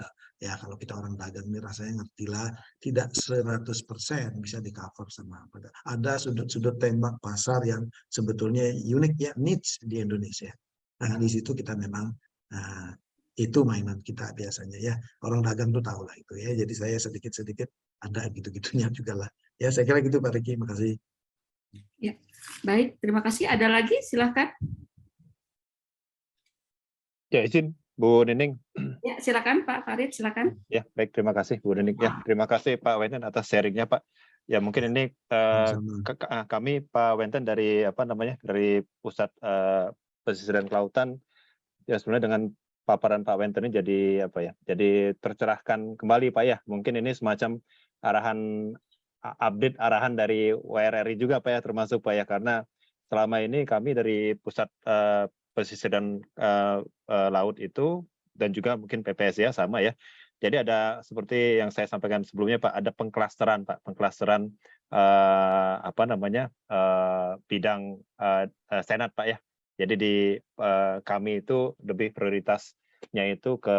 kalau kita orang dagang ini rasanya ngertilah tidak 100% bisa di cover sama apa. Ada sudut-sudut tembak pasar yang sebetulnya unik ya, niche di Indonesia. Nah di situ kita memang itu mainan kita biasanya ya, orang dagang tuh tahu lah itu ya. Jadi saya sedikit-sedikit ada gitu-gitunya juga lah ya. Saya kira gitu Pak Riki, makasih. Ya, baik, terima kasih. Ada lagi, silakan. Ya, izin Bu Nining. Ya, silakan Pak Farid, silakan. Ya, baik, terima kasih Bu Nining. Ya, terima kasih Pak Wenten atas sharingnya Pak. Ya, mungkin ini kami Pak Wenten dari dari Pusat Pesisir dan Kelautan, ya sebenarnya dengan paparan Pak Wenten ini jadi tercerahkan kembali Pak ya. Mungkin ini semacam update arahan dari WRRI juga Pak ya, termasuk Pak ya, karena selama ini kami dari Pusat Pesisir dan Laut itu dan juga mungkin PPS ya sama ya. Jadi ada seperti yang saya sampaikan sebelumnya Pak, ada pengklasteran Pak, bidang senat Pak ya. Jadi di kami itu lebih prioritasnya itu ke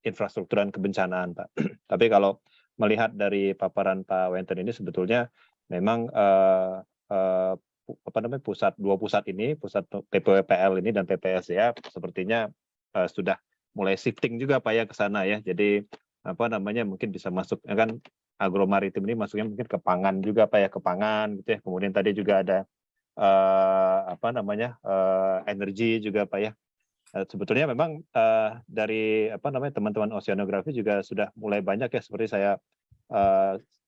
infrastruktur dan kebencanaan Pak. Tapi kalau melihat dari paparan Pak Wenten ini sebetulnya memang dua pusat ini, pusat PPWPL ini dan PPS ya, sepertinya sudah mulai shifting juga Pak ya ke sana ya. Jadi mungkin bisa masuk ya kan, agromaritim ini masuknya mungkin ke pangan juga Pak ya, ke pangan gitu ya. Kemudian tadi juga ada energi juga Pak ya. Sebetulnya memang dari teman-teman oceanografi juga sudah mulai banyak ya, seperti saya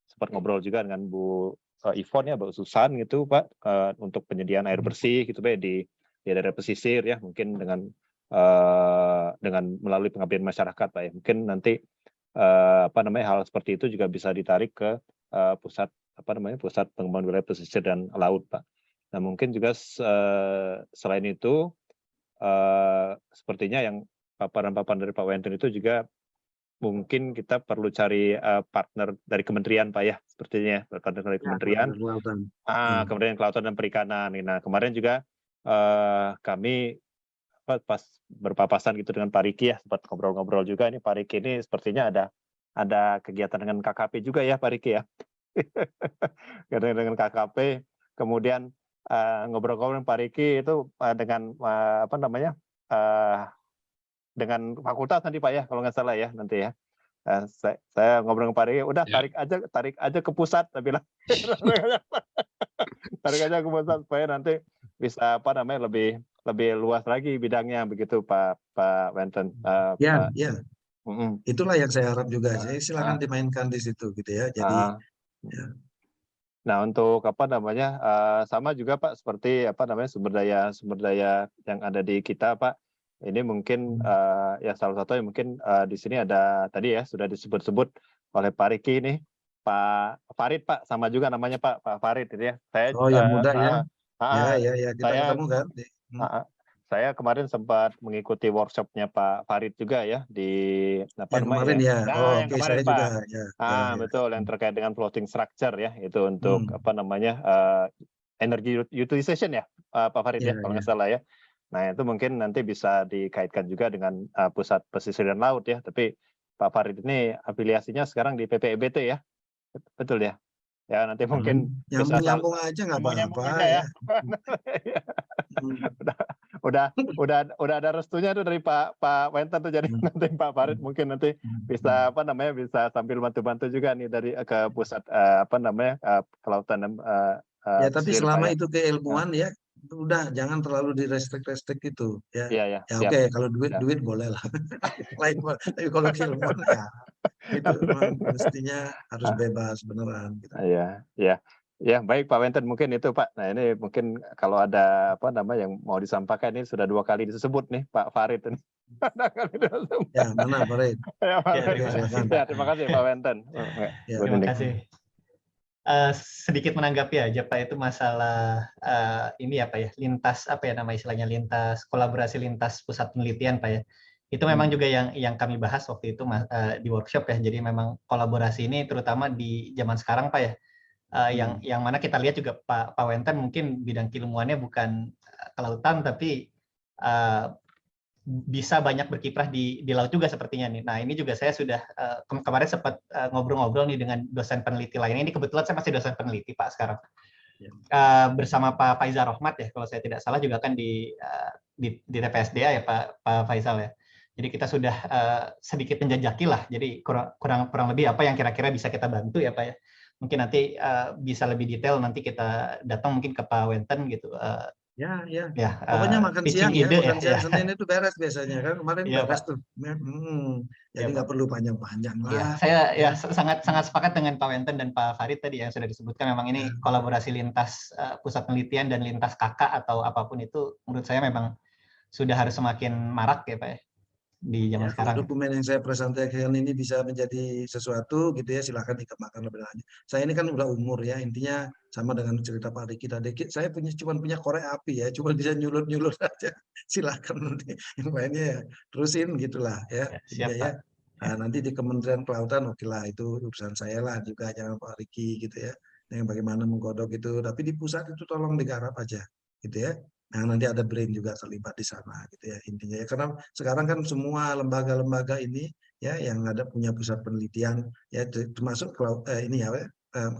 sempat ngobrol juga dengan Bu Ivon ya, Bu Susan gitu Pak, untuk penyediaan air bersih gitu Pak di daerah pesisir ya, mungkin dengan melalui pengabdian masyarakat Pak ya. Mungkin nanti hal seperti itu juga bisa ditarik ke pusat pusat pengembangan wilayah pesisir dan laut Pak. Nah mungkin juga selain itu sepertinya yang paparan-paparan dari Pak Wenten itu juga mungkin kita perlu cari partner dari kementerian Pak ya, sepertinya partner dari kementerian, Kementerian Kelautan dan Perikanan. Nah kemarin juga kami pas berpapasan gitu dengan Pak Riki ya, sempat ngobrol-ngobrol juga. Ini Pak Riki ini sepertinya ada kegiatan dengan KKP juga ya Pak Riki ya. Dengan KKP, kemudian ngobrol-ngobrol dengan Pak Riki itu dengan dengan fakultas nanti Pak ya, kalau nggak salah ya nanti ya. Saya ngobrol dengan Pak Riki, udah tarik aja ke pusat, saya bilang. Tarik aja ke pusat supaya nanti bisa lebih luas lagi bidangnya begitu Pak Wenten. Itulah yang saya harap juga. Jadi silakan dimainkan di situ gitu ya. Jadi ya. Nah untuk sama juga Pak seperti sumber daya yang ada di kita Pak. Ini mungkin ya salah satu yang mungkin di sini ada tadi ya sudah disebut-sebut oleh Pak Riki ini Pak Farid Pak, sama juga namanya Pak Farid gitu ya. Saya yang muda ya. Kita saya ketemu kan. Saya kemarin sempat mengikuti workshopnya Pak Farid juga ya di kemarin ya. yang kemarin saya Pak. juga. Betul, yang terkait dengan floating structure ya, itu untuk energy utilization ya Pak Farid ya, kalau nggak salah ya. Nah itu mungkin nanti bisa dikaitkan juga dengan pusat pesisir dan laut ya. Tapi Pak Farid ini afiliasinya sekarang di PPEBT ya, betul ya. Ya nanti mungkin bisa nyambung aja nggak apa-apa ya. Udah ada restunya tuh dari Pak Wenten tuh, jadi nanti Pak Farid mungkin nanti bisa bisa sambil bantu-bantu juga nih dari ke pusat kelautan dan tapi selama itu keilmuan ya udah jangan terlalu direstrik-restrik gitu ya. Oke, kalau duit boleh lah. Tapi kalau keilmuan ya itu memang mestinya harus bebas beneran gitu. Ya, baik Pak Wenten, mungkin itu Pak. Nah ini mungkin kalau ada yang mau disampaikan, ini sudah 2 kali disebut nih Pak Farid ini. Ya, mana Farid? Terima kasih Pak Wenten. Terima kasih. Sedikit menanggapi aja Pak, itu masalah ini lintas istilahnya lintas kolaborasi lintas pusat penelitian Pak ya. Itu memang juga yang kami bahas waktu itu di workshop ya. Jadi memang kolaborasi ini terutama di zaman sekarang Pak ya. Yang mana kita lihat juga Pak Wenten mungkin bidang keilmuannya bukan kelautan, tapi bisa banyak berkiprah di laut juga sepertinya nih. Nah ini juga saya sudah kemarin sempat ngobrol-ngobrol nih dengan dosen peneliti lainnya. Ini kebetulan saya masih dosen peneliti Pak sekarang, bersama Pak Faizal Rohmat ya, kalau saya tidak salah juga kan di TPSDA ya Pak Faizal ya. Jadi kita sudah sedikit menjajaki lah. Jadi kurang lebih apa yang kira-kira bisa kita bantu ya Pak ya. Mungkin nanti bisa lebih detail, nanti kita datang mungkin ke Pak Wenten gitu. Pokoknya makan siang makan siang Senin itu beres biasanya kan, kemarin beres tuh. Jadi nggak perlu panjang-panjang lah. Saya sangat sepakat dengan Pak Wenten dan Pak Farid tadi yang sudah disebutkan. Memang ini kolaborasi lintas pusat penelitian dan lintas kakak atau apapun itu, menurut saya memang sudah harus semakin marak ya Pak ya, di zaman sekarang. Dokumen yang saya presentasikan ini bisa menjadi sesuatu gitu ya, silakan dikembangkan lebih lanjut. Saya ini kan udah umur ya, intinya sama dengan cerita Pak Riki tadi. Saya cuma punya korek api ya, cuma bisa nyulut-nyulut aja. Silakan nanti yang lainnya ya terusin gitulah ya. Siap, Nah, nanti di Kementerian Kelautan oke lah, itu urusan saya lah juga, jangan Pak Riki gitu ya. Yang bagaimana menggodok itu, tapi di pusat itu tolong digarap aja gitu ya. Nah, nanti ada BRIN juga terlibat di sana gitu ya intinya ya, karena sekarang kan semua lembaga-lembaga ini ya yang ada punya pusat penelitian ya, termasuk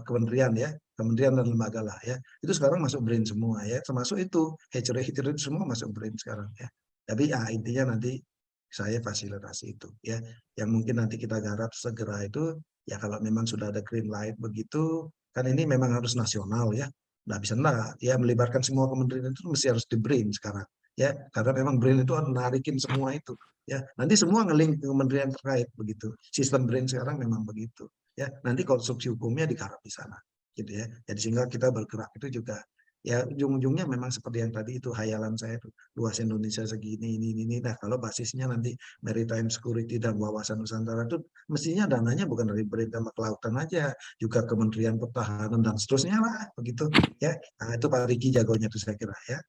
kementerian ya, kementerian dan lembaga lah ya, itu sekarang masuk BRIN semua ya, termasuk itu hatchery itu semua masuk BRIN sekarang ya. Tapi intinya nanti saya fasilitasi itu ya, yang mungkin nanti kita garap segera itu ya, kalau memang sudah ada green light begitu kan, ini memang harus nasional ya. Nggak bisa ya melibatkan semua kementerian, itu mesti harus di BRIN sekarang. ya, karena memang BRIN itu narikin semua itu, ya. Nanti semua ngelink ke kementerian terkait begitu. Sistem BRIN sekarang memang begitu, ya. Nanti konstruksi hukumnya digarap di sana, gitu ya. Jadi sehingga kita bergerak itu juga, ya ujung-ujungnya memang seperti yang tadi itu hayalan saya tuh, luas Indonesia segini, ini. Nah, kalau basisnya nanti maritime security dan wawasan Nusantara itu mestinya dananya bukan dari BRIN sama kelautan aja, juga Kementerian Pertahanan dan seterusnya lah, begitu ya. Nah, itu Pak Riki jagonya tuh saya kira ya.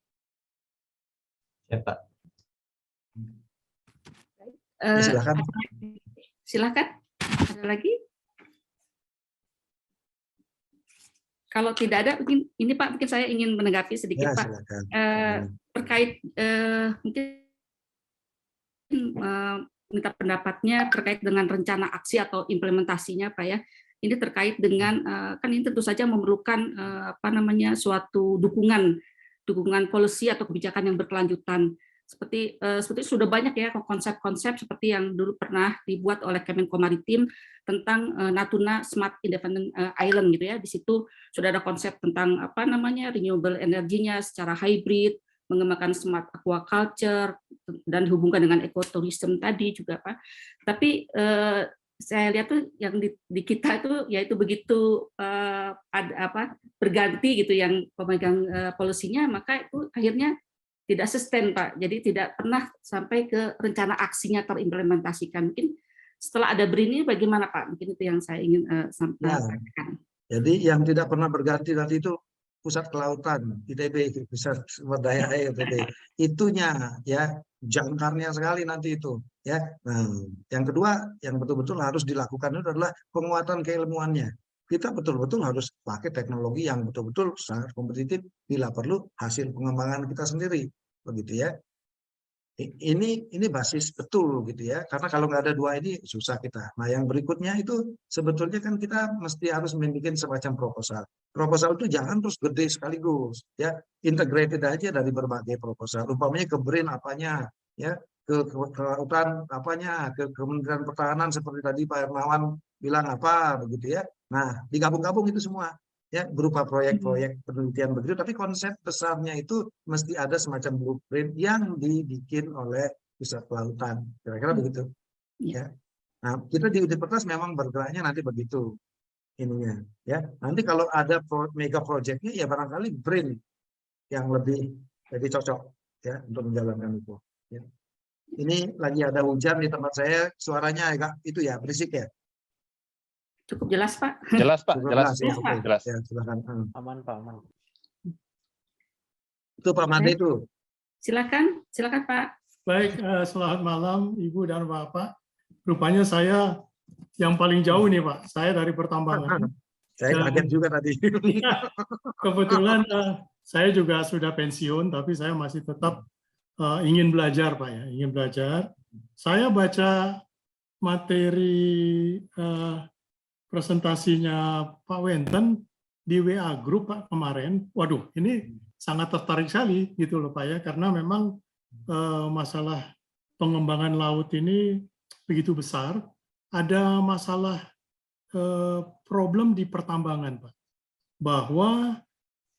Ya, Pak. Silakan. Silakan. Ada lagi? Kalau tidak ada, mungkin ini Pak, mungkin saya ingin menanggapi sedikit Ya, Pak. silakan. Terkait mungkin minta pendapatnya terkait dengan rencana aksi atau implementasinya Pak ya. Ini terkait dengan kan ini tentu saja memerlukan suatu dukungan policy atau kebijakan yang berkelanjutan. Seperti sudah banyak ya konsep-konsep seperti yang dulu pernah dibuat oleh Kemenko Maritim tentang Natuna Smart Independent Island gitu ya. Di situ sudah ada konsep tentang renewable energinya secara hybrid, mengembangkan smart aquaculture dan dihubungkan dengan ekotourism tadi juga Pak. Tapi saya lihat tuh yang di kita itu yaitu begitu berganti gitu yang pemegang polisinya, maka itu akhirnya tidak sustain Pak. Jadi tidak pernah sampai ke rencana aksinya terimplementasikan. Mungkin setelah ada BRIN ini bagaimana Pak? Mungkin itu yang saya ingin sampaikan. Jadi yang tidak pernah berganti tadi itu pusat kelautan ITB, pusat sumber daya air ITB. Itunya ya jangkarnya sekali nanti itu ya. Nah, yang kedua yang betul-betul harus dilakukan itu adalah penguatan keilmuannya. Kita betul-betul harus pakai teknologi yang betul-betul sangat kompetitif bila perlu hasil pengembangan kita sendiri, begitu ya. Ini basis betul gitu ya, karena kalau nggak ada dua ini susah kita. Nah yang berikutnya itu sebetulnya kan kita mesti harus membuat semacam proposal. Proposal itu jangan terus gede sekaligus, ya integrated aja dari berbagai proposal. Umpamanya ke BRIN apanya, ya ke kelautan apanya, ke Kementerian Pertahanan seperti tadi Pak Hermawan bilang apa, begitu ya. Nah digabung-gabung itu semua. Ya, berupa proyek-proyek penelitian begitu, tapi konsep besarnya itu mesti ada semacam blueprint yang dibikin oleh pusat kelautan, kira-kira begitu. Ya, nah kita di Universitas memang bergeraknya nanti begitu ininya. Ya, nanti kalau ada mega projectnya ya barangkali BRIN yang lebih cocok ya untuk menjalankan itu. Ya. Ini lagi ada hujan di tempat saya, suaranya agak itu ya berisik ya. Cukup jelas Pak? Jelas Pak, jelas. Ya, Oke, jelas. Ya, silakan. Aman Pak, aman. Itu Pak Made itu. Silakan Pak. Baik, selamat malam Ibu dan Bapak. Rupanya saya yang paling jauh nih Pak, saya dari pertambangan. Saya kaget juga tadi. Kebetulan saya juga sudah pensiun, tapi saya masih tetap ingin belajar Pak ya, ingin belajar. Saya baca materi presentasinya Pak Wenten di WA Group Pak kemarin. Waduh, ini sangat tertarik sekali gitu loh Pak ya, karena memang masalah pengembangan laut ini begitu besar. Ada masalah problem di pertambangan Pak, bahwa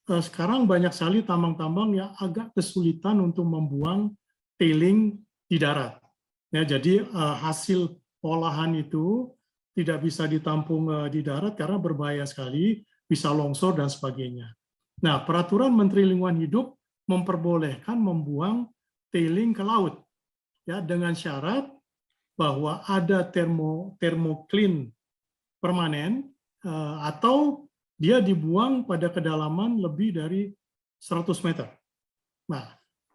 sekarang banyak sekali tambang-tambang yang agak kesulitan untuk membuang tailing di darat. Ya, jadi hasil olahan itu tidak bisa ditampung di darat karena berbahaya sekali, bisa longsor dan sebagainya. Nah, peraturan Menteri Lingkungan Hidup memperbolehkan membuang tailing ke laut, ya dengan syarat bahwa ada thermocline permanen atau dia dibuang pada kedalaman lebih dari 100 meter. Nah,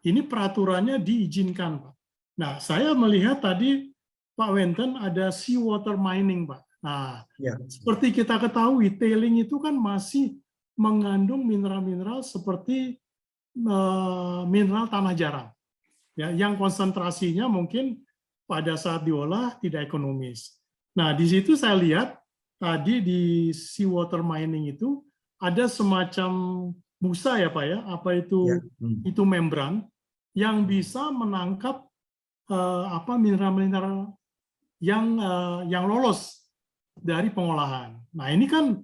ini peraturannya diizinkan, Pak. Nah, saya melihat tadi Pak Wenten ada seawater mining, Pak. Nah, ya. Seperti kita ketahui, tailing itu kan masih mengandung mineral-mineral seperti mineral tanah jarang, ya, yang konsentrasinya mungkin pada saat diolah tidak ekonomis. Nah, di situ saya lihat tadi di seawater mining itu ada semacam busa ya Pak ya, apa itu ya. Itu membran yang bisa menangkap mineral-mineral yang lolos dari pengolahan. Nah ini kan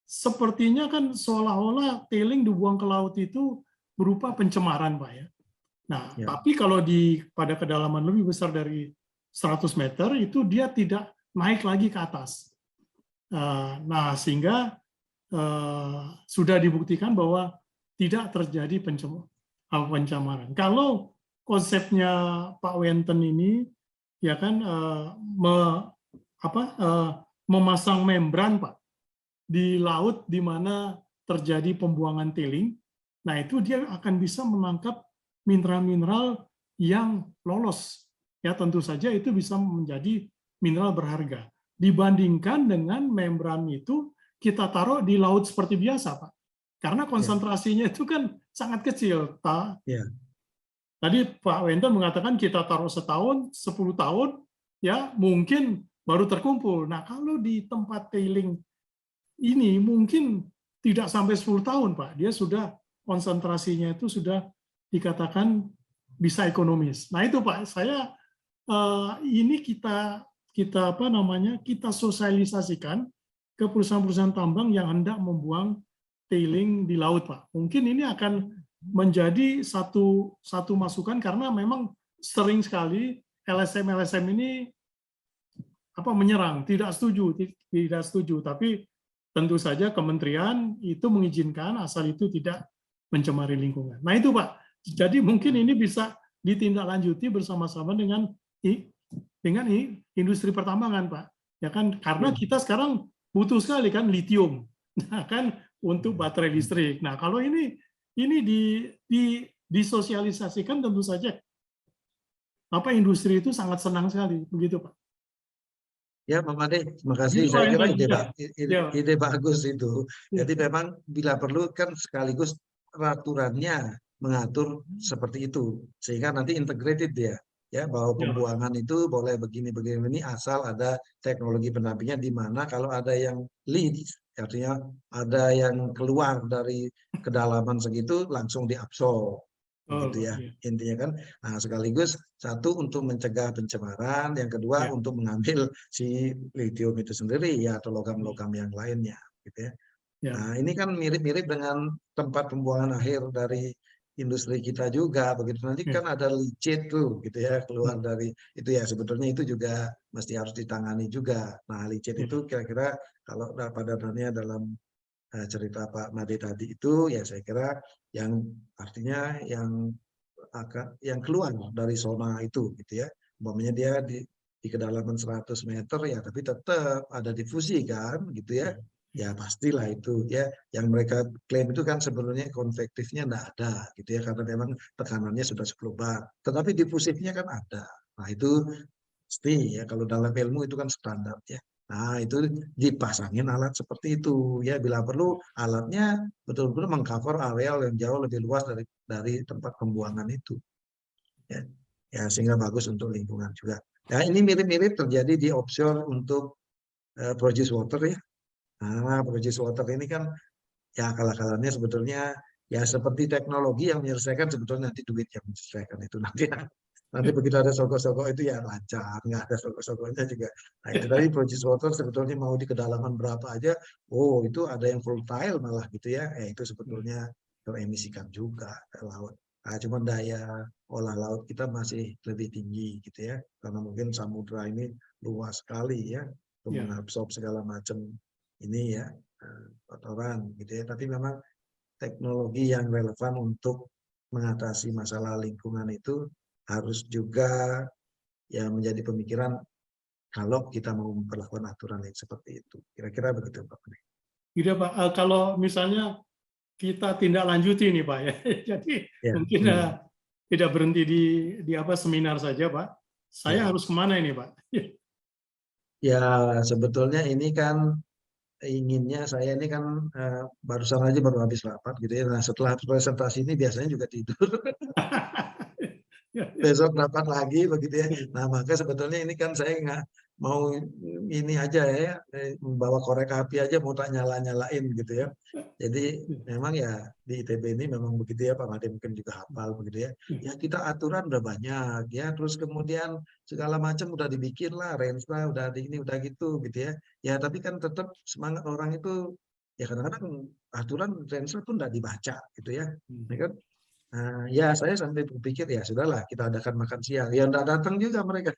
sepertinya kan seolah-olah tailing dibuang ke laut itu berupa pencemaran Pak ya. Nah, Ya. tapi kalau pada kedalaman lebih besar dari 100 meter itu dia tidak naik lagi ke atas. Nah, sehingga sudah dibuktikan bahwa tidak terjadi pencemaran. Kalau konsepnya Pak Wenten ini ya kan memasang membran Pak di laut di mana terjadi pembuangan tailing, nah itu dia akan bisa menangkap mineral-mineral yang lolos. Ya tentu saja itu bisa menjadi mineral berharga. Dibandingkan dengan membran itu kita taruh di laut seperti biasa, Pak. Karena konsentrasinya itu kan sangat kecil. Tadi Pak Wenten mengatakan kita taruh setahun, 10 tahun, ya mungkin baru terkumpul. Nah kalau di tempat tailing ini mungkin tidak sampai 10 tahun, Pak. Dia sudah konsentrasinya itu sudah dikatakan bisa ekonomis. Nah itu Pak, saya ini kita sosialisasikan ke perusahaan-perusahaan tambang yang hendak membuang tailing di laut, Pak. Mungkin ini akan menjadi satu masukan karena memang sering sekali LSM ini menyerang, tidak setuju, tapi tentu saja kementerian itu mengizinkan asal itu tidak mencemari lingkungan. Nah itu Pak, jadi mungkin ini bisa ditindaklanjuti bersama-sama dengan industri pertambangan Pak. Ya kan, karena kita sekarang butuh sekali kan litium, nah kan untuk baterai listrik. Nah kalau ini disosialisasikan tentu saja industri itu sangat senang sekali, begitu Pak. Ya, Pak Made, terima kasih. Saya kira ide bagus itu. Jadi memang bila perlu kan sekaligus peraturannya mengatur seperti itu, sehingga nanti integrated dia, ya bahwa pembuangan itu boleh begini asal ada teknologi pendampingnya di mana kalau ada yang leaks, artinya ada yang keluar dari kedalaman segitu langsung diabsorb. Gitu ya intinya kan. Nah sekaligus satu untuk mencegah pencemaran, yang kedua untuk mengambil si litium itu sendiri ya atau logam-logam yang lainnya gitu ya. Nah ini kan mirip-mirip dengan tempat pembuangan akhir dari industri kita juga begitu, nanti kan ada licit tuh gitu ya keluar dari itu ya, sebetulnya itu juga mesti harus ditangani juga. Nah licit itu kira-kira kalau pada dasarnya dalam cerita Pak Made tadi itu ya saya kira yang artinya yang keluar dari zona itu gitu ya, umpamanya dia di kedalaman 100 meter ya tapi tetap ada difusi kan gitu ya, ya pastilah itu ya yang mereka klaim itu kan sebenarnya konvektifnya enggak ada gitu ya, karena memang tekanannya sudah 10 bar tetapi difusifnya kan ada. Nah itu pasti ya kalau dalam ilmu itu kan standar ya. Nah, itu dipasangin alat seperti itu ya, bila perlu alatnya betul-betul mengcover areal yang jauh lebih luas dari tempat pembuangan itu. Ya. Ya, sehingga bagus untuk lingkungan juga. Ya, ini mirip-mirip terjadi di offshore untuk produce water ya. Nah, produce water ini kan ya akal-akalannya sebetulnya ya seperti teknologi yang menyelesaikan, sebetulnya nanti duit yang menyelesaikan itu nanti begitu ada sogok-sogok itu ya lancar, nggak ada sogok-sogoknya juga. Nah itu tadi produce water sebetulnya mau di kedalaman berapa aja, oh itu ada yang volatile malah gitu ya, itu sebetulnya teremisikan juga ke laut. Nah, cuma daya olah laut kita masih lebih tinggi gitu ya, karena mungkin samudra ini luas sekali ya, untuk mengabsorb segala macam ini ya kotoran gitu ya. Tapi memang teknologi yang relevan untuk mengatasi masalah lingkungan itu harus juga ya menjadi pemikiran kalau kita mau memperlakukan aturan yang seperti itu. Kira-kira begitu Pak. Gitu Pak, kalau misalnya kita tindak lanjuti nih Pak ya, jadi mungkin tidak berhenti di seminar saja Pak. Saya harus kemana ini Pak? Ya sebetulnya ini kan inginnya saya ini kan barusan aja baru habis rapat gitu ya. Nah setelah presentasi ini biasanya juga tidur. Besok rapat lagi begitu ya. Nah maka sebetulnya ini kan saya nggak mau ini aja ya, membawa korek api aja mau tak nyalain gitu ya. Jadi memang ya di ITB ini memang begitu ya Pak Made, mungkin juga hafal begitu ya. Ya kita aturan udah banyak ya, terus kemudian segala macam udah dibikin lah, range lah udah ini udah gitu ya. Ya tapi kan tetap semangat orang itu ya kadang-kadang aturan range pun udah dibaca gitu ya. Ya kan? Ya saya sampai berpikir ya sudahlah kita adakan makan siang. Ya enggak datang juga mereka.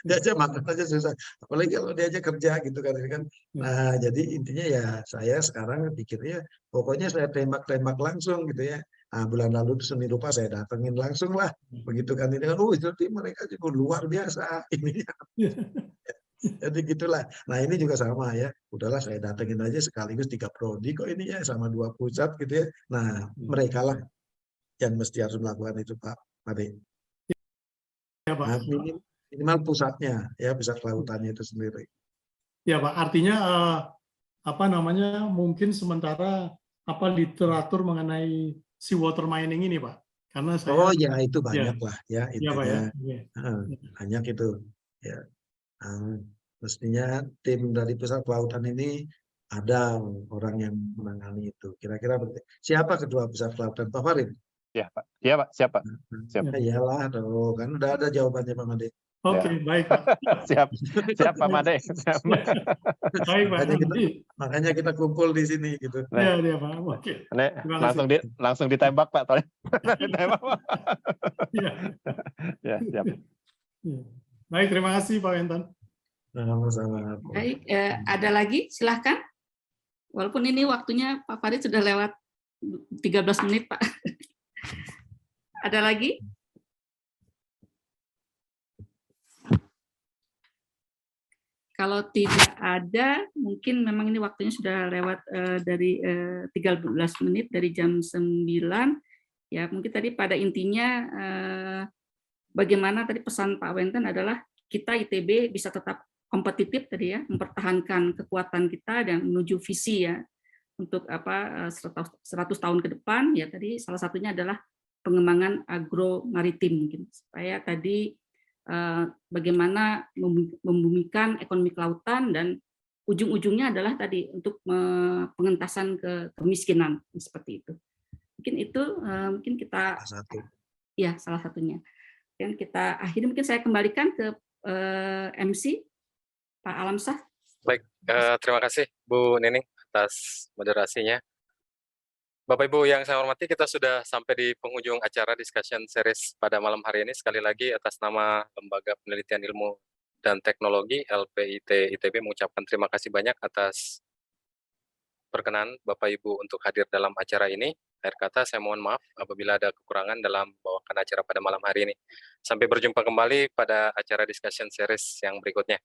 Diajak makan aja susah. Apalagi kalau diajak kerja gitu kan. Ini kan. Nah, jadi intinya ya saya sekarang pikirnya pokoknya saya tembak-tembak langsung gitu ya. Bulan lalu itu seni rupa saya datengin langsung lah. Begitu kan ini kan, itu mereka juga luar biasa ini. Jadi gitulah. Nah ini juga sama ya. Udahlah saya datengin aja sekaligus 3 prodi kok ini ya sama 2 pusat gitu ya. Nah mereka lah yang mesti harus melakukan itu Pak Ade. Ya, Pak. Nah, minimal pusatnya ya, pusat kelautannya itu sendiri. Ya Pak, artinya mungkin sementara literatur mengenai seawater mining ini Pak, karena saya ya itu banyak lah ya ya Pak ya. banyak itu ya. Mestinya tim dari pusat kelautan ini ada orang yang menangani itu. Kira-kira siapa ketua pusat kelautan? Pak Farid? Ya Pak, iya Pak, siapa? Iyalah, kan udah ada jawabannya Pak Made. Oke, baik Pak. Siap Pak Made. Baik Pak. Makanya kita kumpul di sini gitu. Iya Pak. Oke. Langsung ditembak Pak, tolong. Ditembak Pak. Ya, siap. Baik, terima kasih Pak Wenton. Sama-sama. Baik, ada lagi? Silahkan. Walaupun ini waktunya Pak Farid sudah lewat 13 menit Pak. Ada lagi? Kalau tidak ada, mungkin memang ini waktunya sudah lewat dari 13 menit dari jam 9. Ya, mungkin tadi pada intinya bagaimana tadi pesan Pak Wenton adalah kita ITB bisa tetap kompetitif tadi ya, mempertahankan kekuatan kita dan menuju visi ya untuk 100 tahun ke depan ya, tadi salah satunya adalah pengembangan agro maritim mungkin supaya tadi bagaimana membumikan ekonomi kelautan dan ujung-ujungnya adalah tadi untuk pengentasan kemiskinan seperti itu. Mungkin itu mungkin kita salah satunya. Dan kita akhirnya mungkin saya kembalikan ke MC Pak Alamsyah. Baik, terima kasih Bu Nining atas moderasinya. Bapak Ibu yang saya hormati, kita sudah sampai di penghujung acara discussion series pada malam hari ini. Sekali lagi atas nama Lembaga Penelitian Ilmu dan Teknologi LPIT ITB mengucapkan terima kasih banyak atas perkenan Bapak Ibu untuk hadir dalam acara ini. Akhir kata saya mohon maaf apabila ada kekurangan dalam membawakan acara pada malam hari ini. Sampai berjumpa kembali pada acara discussion series yang berikutnya.